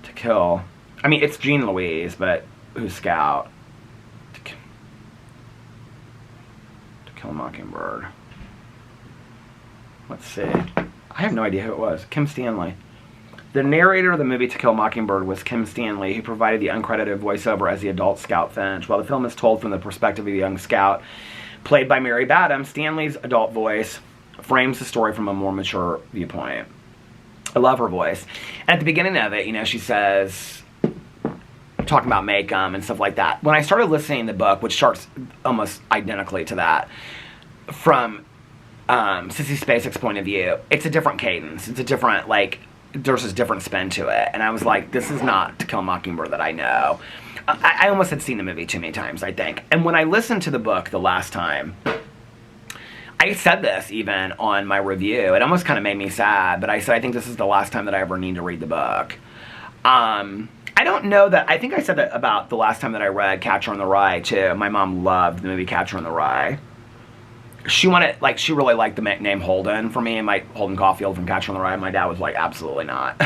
To Kill? I mean, it's Jean Louise, but who's Scout? To Kill a Mockingbird. Let's see. I have no idea who it was. Kim Stanley. The narrator of the movie To Kill a Mockingbird was Kim Stanley, who provided the uncredited voiceover as the adult Scout Finch. While the film is told from the perspective of the young Scout, played by Mary Badham, Stanley's adult voice frames the story from a more mature viewpoint. I love her voice. And at the beginning of it, you know, she says, talking about make-em and stuff like that. When I started listening to the book, which starts almost identically to that, from Sissy Spacek's point of view, it's a different cadence. It's a different, like, there's this different spin to it. And I was like, this is not To Kill a Mockingbird that I know. I almost had seen the movie too many times, I think. And when I listened to the book the last time, I said this even on my review. It almost kind of made me sad, but I said I think this is the last time that I ever need to read the book. I don't know that, I think I said that about the last time that I read Catcher in the Rye, too. My mom loved the movie Catcher in the Rye. She wanted, like, she really liked the name Holden for me, and my Holden Caulfield from Catcher in the Rye. My dad was like, absolutely not.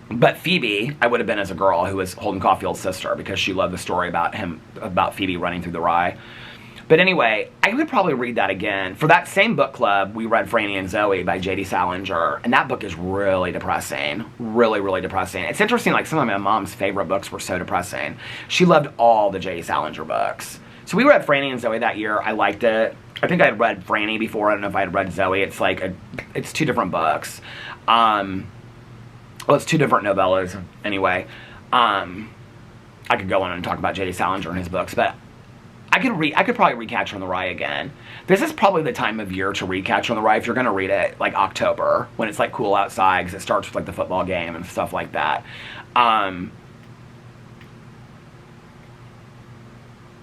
But Phoebe, I would have been as a girl, who was Holden Caulfield's sister, because she loved the story about Phoebe running through the rye. But anyway, I would probably read that again. For that same book club, we read Franny and Zoe by J.D. Salinger, and that book is really depressing. Really, really depressing. It's interesting, like, some of my mom's favorite books were so depressing. She loved all the J.D. Salinger books. So we read Franny and Zoe that year. I liked it. I think I had read Franny before. I don't know if I had read Zoe. It's like, it's two different books. Well, it's two different novellas, anyway. I could go on and talk about J.D. Salinger and his books, but I could probably read Catcher in the Rye again. This is probably the time of year to read Catcher in the Rye if you're going to read it, like, October, when it's, like, cool outside, because it starts with, like, the football game and stuff like that.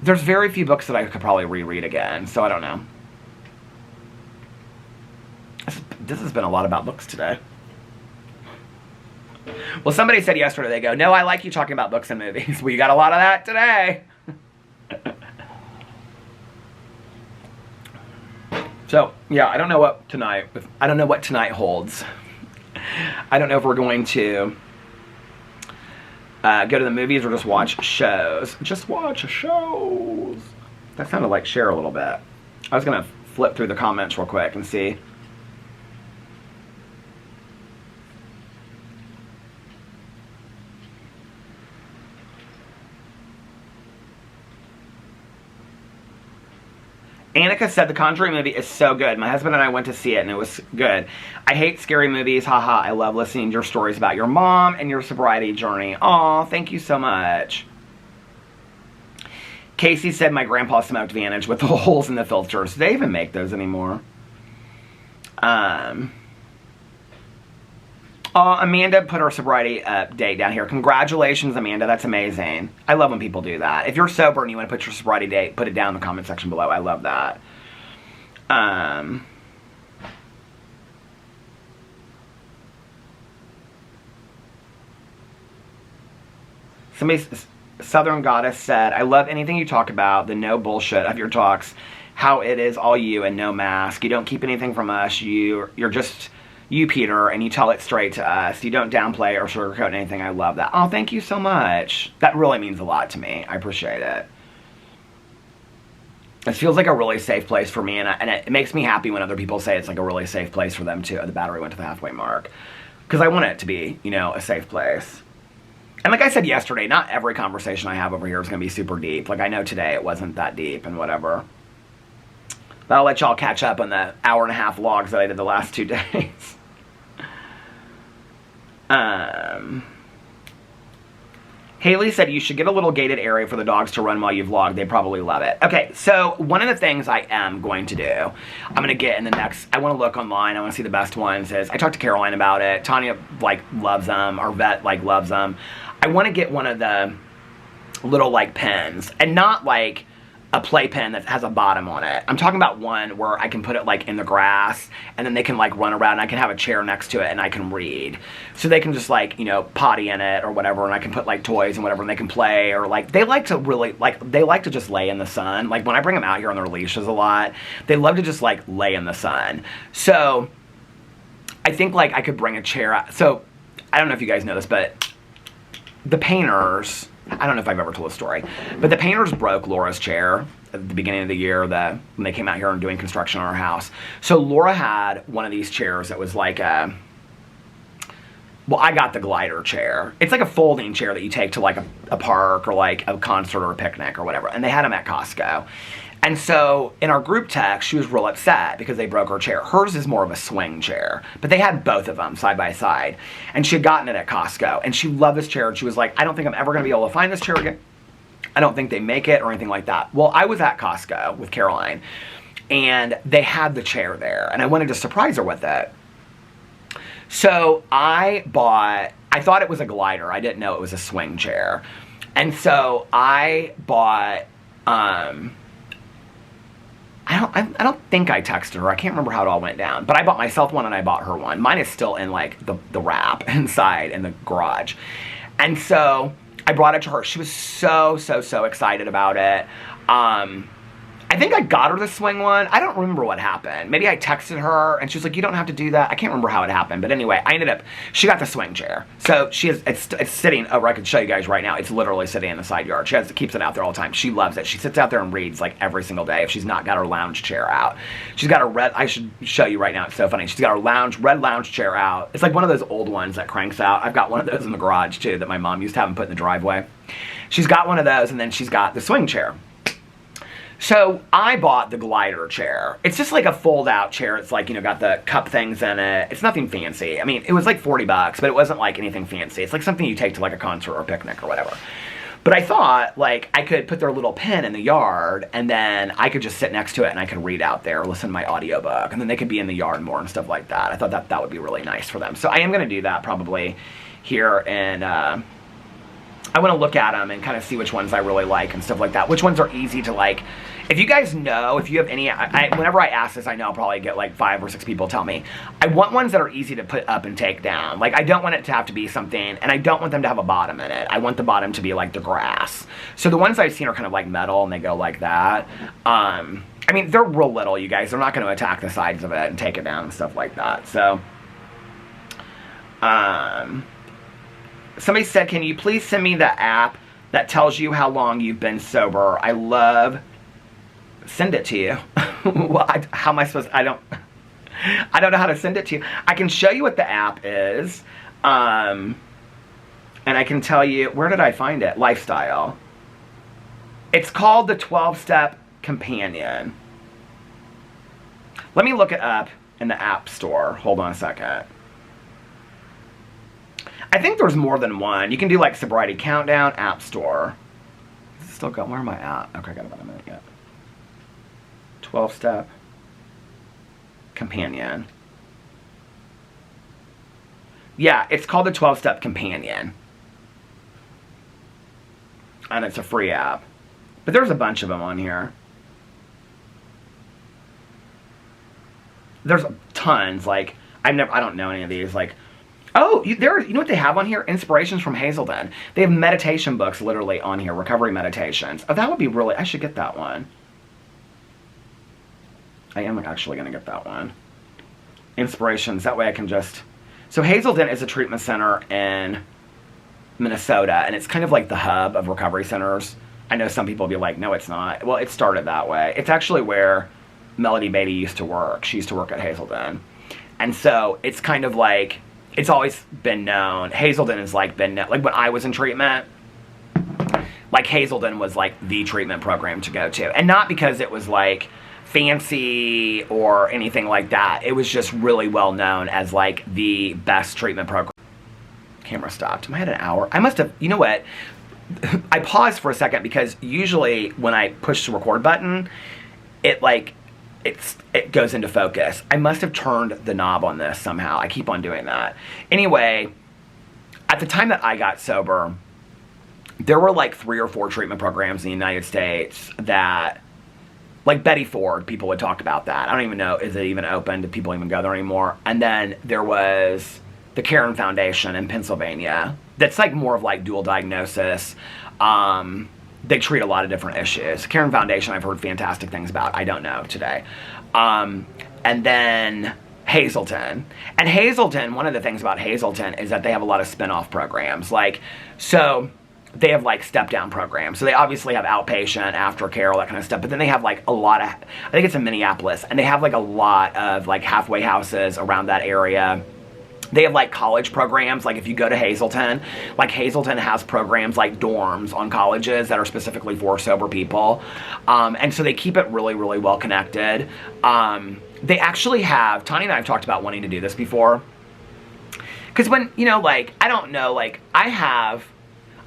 There's very few books that I could probably reread again, so I don't know. This has been a lot about books today. Well, somebody said yesterday, they go, no, I like you talking about books and movies. Well, you got a lot of that today. So, yeah, I don't know what tonight holds. I don't know if we're going to go to the movies or just watch shows. Just watch shows. That sounded like Cher a little bit. I was going to flip through the comments real quick and see. Annika said the Conjuring movie is so good. My husband and I went to see it and it was good. I hate scary movies. Haha, I love listening to your stories about your mom and your sobriety journey. Aw, thank you so much. Casey said my grandpa smoked Vantage with the holes in the filters. Do they even make those anymore? Amanda put her sobriety date down here. Congratulations, Amanda. That's amazing. I love when people do that. If you're sober and you want to put your sobriety date, put it down in the comment section below. I love that. Somebody, Southern Goddess said, I love anything you talk about, the no bullshit of your talks how it is all you and no mask. You don't keep anything from us. You're just you, Peter, and you tell it straight to us. You don't downplay or sugarcoat anything. I love that. Oh, thank you so much. That really means a lot to me. I appreciate it. It feels like a really safe place for me, and it makes me happy when other people say it's like a really safe place for them too. The battery went to the halfway mark. Because I want it to be, you know, a safe place. And like I said yesterday, not every conversation I have over here is going to be super deep. Like I know today it wasn't that deep and whatever. But I'll let y'all catch up on the hour-and-a-half vlogs that I did the last 2 days. Haley said you should get a little gated area for the dogs to run while you vlog. They probably love it. Okay, so one of the things I am going to do, I'm going to get in the next, I want to look online, I want to see the best ones, is, I talked to Caroline about it, Tanya, like, loves them, our vet, like, loves them. I want to get one of the little, like, pens, and not, like, a playpen that has a bottom on it. I'm talking about one where I can put it like in the grass and then they can like run around and I can have a chair next to it and I can read. So they can just like, you know, potty in it or whatever, and I can put like toys and whatever and they can play, or like they like to really like, they like to just lay in the sun. Like when I bring them out here on their leashes a lot, they love to just like lay in the sun. So I think like I could bring a chair out. So I don't know if you guys know this, but the painters, I don't know if I've ever told the story, but the painters broke Laura's chair at the beginning of the year when they came out here and doing construction on our house. So Laura had one of these chairs that was like well, I got the glider chair. It's like a folding chair that you take to like a park or like a concert or a picnic or whatever. And they had them at Costco. And so in our group text, she was real upset because they broke her chair. Hers is more of a swing chair, but they had both of them side by side. And she had gotten it at Costco, and she loved this chair. And she was like, I don't think I'm ever going to be able to find this chair again. I don't think they make it or anything like that. Well, I was at Costco with Caroline, and they had the chair there, and I wanted to surprise her with it. So I thought it was a glider. I didn't know it was a swing chair. And so I bought, I don't think I texted her. I can't remember how it all went down. But I bought myself one and I bought her one. Mine is still in like the wrap inside in the garage. And so I brought it to her. She was so excited about it. I think I got her the swing one. I don't remember what happened. Maybe I texted her and she was like, you don't have to do that. I can't remember how it happened. But anyway, she got the swing chair. So it's sitting over, I can show you guys right now. It's literally sitting in the side yard. She keeps it out there all the time. She loves it. She sits out there and reads like every single day if she's not got her lounge chair out. She's got a I should show you right now. It's so funny. She's got her red lounge chair out. It's like one of those old ones that cranks out. I've got one of those in the garage too that my mom used to have them put in the driveway. She's got one of those, and then she's got the swing chair. So I bought the glider chair. It's just like a fold-out chair. It's like, you know, got the cup things in it. It's nothing fancy. I mean, it was like $40, but it wasn't like anything fancy. It's like something you take to like a concert or a picnic or whatever. But I thought, like, I could put their little pen in the yard, and then I could just sit next to it, and I could read out there, listen to my audiobook, and then they could be in the yard more and stuff like that. I thought that would be really nice for them. So I am going to do that probably here, and I want to look at them and kind of see which ones I really like and stuff like that. Which ones are easy to like. If you guys know, if you have any, whenever I ask this, I know I'll probably get like 5 or 6 people tell me. I want ones that are easy to put up and take down. Like, I don't want it to have to be something, and I don't want them to have a bottom in it. I want the bottom to be like the grass. So the ones I've seen are kind of like metal, and they go like that. I mean, they're real little, you guys. They're not going to attack the sides of it and take it down and stuff like that. So, somebody said, can you please send me the app that tells you how long you've been sober? I love... Send it to you. Well, how am I supposed to, I don't know how to send it to you. I can show you what the app is. And I can tell you, where did I find it? Lifestyle. It's called the 12-Step Companion. Let me look it up in the App Store. Hold on a second. I think there's more than one. You can do like Sobriety Countdown, App Store. Is it still going? Where am I at? Okay, I got about a minute yet. 12-Step Companion. Yeah, it's called the 12-Step Companion. And it's a free app. But there's a bunch of them on here. There's tons. Like, I don't know any of these. Like, oh, you know what they have on here? Inspirations from Hazelden. They have meditation books literally on here. Recovery meditations. Oh, that would be really, I should get that one. I am actually going to get that one. Inspirations. That way I can just... So Hazelden is a treatment center in Minnesota, and it's kind of like the hub of recovery centers. I know some people will be like, no, it's not. Well, it started that way. It's actually where Melody Beatty used to work. She used to work at Hazelden. And so it's kind of like, it's always been known. Hazelden has like been, like when I was in treatment, like Hazelden was like the treatment program to go to. And not because it was like fancy or anything like that. It was just really well known as like the best treatment program. Camera stopped. Am I at an hour? I must have, you know what? I paused for a second because usually when I push the record button, it like, it goes into focus. I must have turned the knob on this somehow. I keep on doing that. Anyway, at the time that I got sober, there were like 3 or 4 treatment programs in the United States that, like Betty Ford, people would talk about that. I don't even know, is it even open? Do people even go there anymore? And then there was the Caron Foundation in Pennsylvania. That's like more of like dual diagnosis. They treat a lot of different issues. Caron Foundation, I've heard fantastic things about. I don't know today. And then Hazelden. And Hazelden, one of the things about Hazelden is that they have a lot of spin-off programs. Like, so they have like step-down programs. So they obviously have outpatient, aftercare, all that kind of stuff. But then they have like a lot of, I think it's in Minneapolis, and they have like a lot of like halfway houses around that area. They have like college programs, like if you go to Hazelden, like Hazelden has programs like dorms on colleges that are specifically for sober people. And so they keep it really, really well connected. They actually have, Tanya and I have talked about wanting to do this before. Because when, you know, like, I don't know, like, I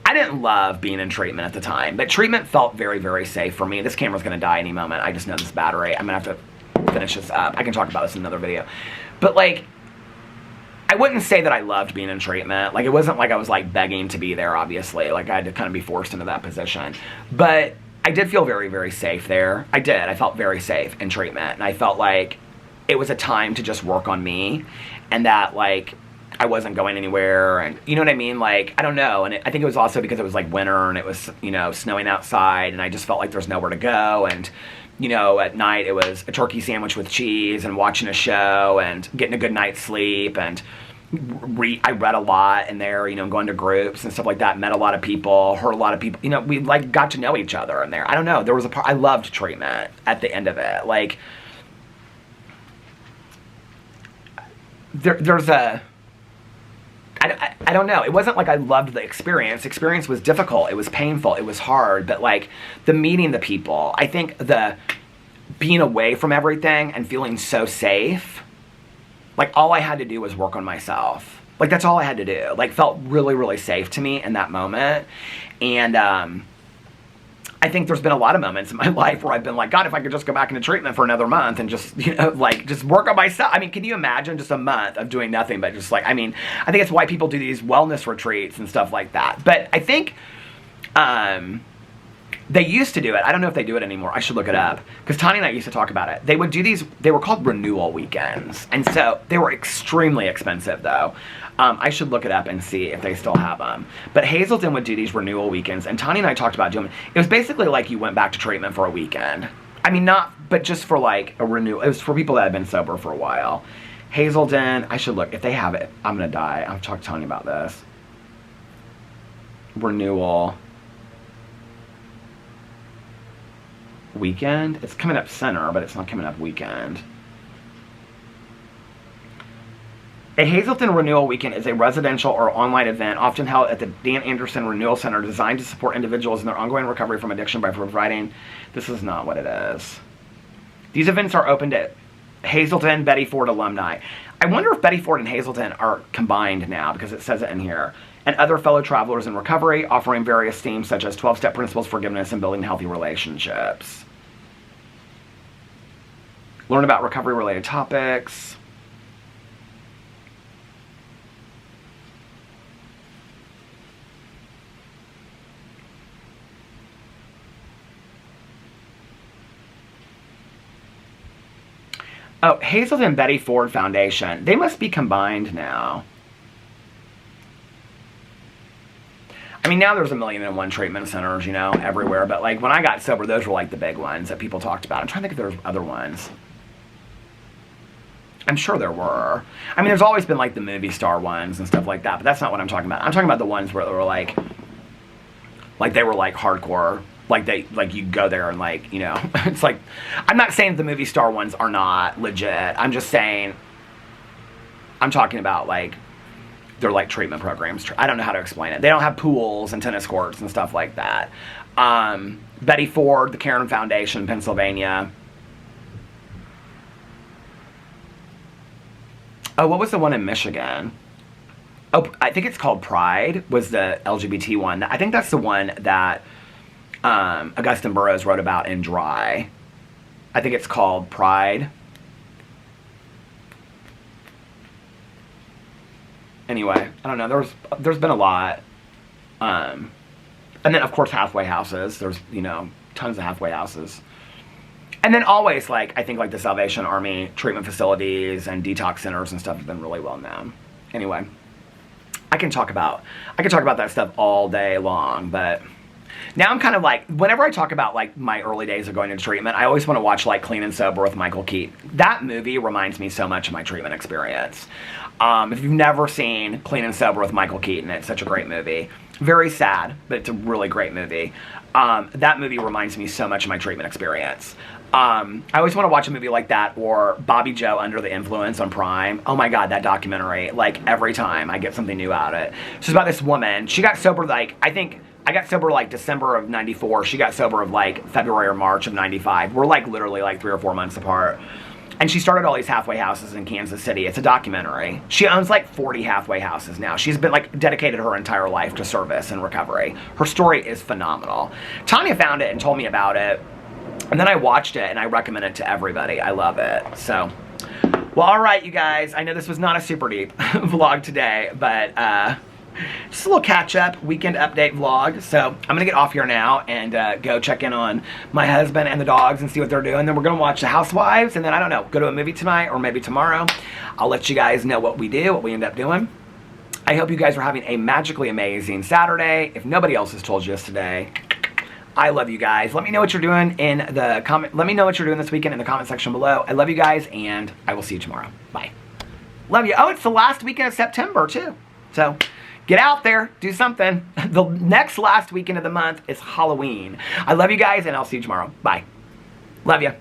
didn't love being in treatment at the time, but treatment felt very, very safe for me. This camera's going to die any moment. I just know this battery. I'm going to have to finish this up. I can talk about this in another video. But, like, I wouldn't say that I loved being in treatment. Like, it wasn't like I was, like, begging to be there, obviously. Like, I had to kind of be forced into that position. But I did feel very, very safe there. I did. I felt very safe in treatment. And I felt like it was a time to just work on me. And that, like, I wasn't going anywhere. And, you know what I mean? Like, I don't know. And I think it was also because it was, like, winter and it was, you know, snowing outside. And I just felt like there's nowhere to go. And, you know, at night it was a turkey sandwich with cheese and watching a show and getting a good night's sleep. And I read a lot in there, you know, going to groups and stuff like that. Met a lot of people, heard a lot of people. You know, we, like, got to know each other in there. I don't know. There was a part, I loved treatment at the end of it. Like, there's a... I don't know. It wasn't like I loved the experience. The experience was difficult. It was painful. It was hard. But, like, the meeting the people, I think the being away from everything and feeling so safe, like, all I had to do was work on myself. Like, that's all I had to do. Like, felt really, really safe to me in that moment. And I think there's been a lot of moments in my life where I've been like, God, if I could just go back into treatment for another month and just, you know, like, just work on myself. I mean, can you imagine just a month of doing nothing but just, like, I mean, I think it's why people do these wellness retreats and stuff like that. But I think they used to do it. I don't know if they do it anymore. I should look it up. Because Tanya and I used to talk about it. They would do these, they were called renewal weekends. And so they were extremely expensive, though. I should look it up and see if they still have them. But Hazelden would do these renewal weekends. And Tanya and I talked about doing it. Was basically like you went back to treatment for a weekend. I mean, not, but just for like a renewal. It was for people that had been sober for a while. Hazelden, I should look. If they have it, I'm going to die. I'll talk to Tanya about this. Renewal weekend. It's coming up center, but it's not coming up weekend. A Hazelden Renewal Weekend is a residential or online event often held at the Dan Anderson Renewal Center designed to support individuals in their ongoing recovery from addiction by providing... This is not what it is. These events are open to Hazelden, Betty Ford alumni. I wonder if Betty Ford and Hazelden are combined now, because it says it in here. And other fellow travelers in recovery, offering various themes such as 12-step principles, forgiveness, and building healthy relationships. Learn about recovery-related topics. Oh, Hazelden Betty Ford Foundation. They must be combined now. I mean, now there's 1,000,001 treatment centers, you know, everywhere. But, like, when I got sober, those were, like, the big ones that people talked about. I'm trying to think if there's other ones. I'm sure there were. I mean, there's always been like the movie star ones and stuff like that, but that's not what I'm talking about. I'm talking about the ones where they were like they were like hardcore. Like you go there and like, you know, it's like, I'm not saying the movie star ones are not legit. I'm just saying, I'm talking about like, they're like treatment programs. I don't know how to explain it. They don't have pools and tennis courts and stuff like that. Betty Ford, the Karen Foundation, Pennsylvania. Oh, what was the one in Michigan? Oh, I think it's called Pride, was the LGBT one. I think that's the one that Augustine Burroughs wrote about in Dry. I think it's called Pride. Anyway, I don't know. There's been a lot. And then, of course, halfway houses. There's, you know, tons of halfway houses. And then always, like, I think, like, the Salvation Army treatment facilities and detox centers and stuff have been really well known. Anyway, I can talk about that stuff all day long, but now I'm kind of like, whenever I talk about, like, my early days of going into treatment, I always want to watch, like, Clean and Sober with Michael Keaton. That movie reminds me so much of my treatment experience. If you've never seen Clean and Sober with Michael Keaton, it's such a great movie. Very sad, but it's a really great movie. That movie reminds me so much of my treatment experience. I always want to watch a movie like that, or Bobby Joe Under the Influence on Prime. Oh my god, that documentary. Like, every time I get something new out of it. So it's about this woman. She got sober, like, I think I got sober like December of 94. She got sober of like February or March of 95. We're like literally like 3 or 4 months apart. And she started all these halfway houses in Kansas City. It's a documentary. She owns like 40 halfway houses now. She's been like dedicated her entire life to service and recovery. Her story is phenomenal. Tanya found it and told me about it. And then I watched it and I recommend it to everybody. I love it. So, well, all right, you guys. I know this was not a super deep vlog today, but just a little catch-up weekend update vlog. So I'm gonna get off here now and go check in on my husband and the dogs and see what they're doing. Then we're gonna watch The Housewives, and then I don't know, go to a movie tonight or maybe tomorrow. I'll let you guys know what we do, what we end up doing. I hope you guys are having a magically amazing Saturday. If nobody else has told you this today, I love you guys. Let me know what you're doing in the comment. Let me know what you're doing this weekend in the comment section below. I love you guys, and I will see you tomorrow. Bye. Love you. Oh, it's the last weekend of September too. So get out there, do something. The next last weekend of the month is Halloween. I love you guys, and I'll see you tomorrow. Bye. Love you.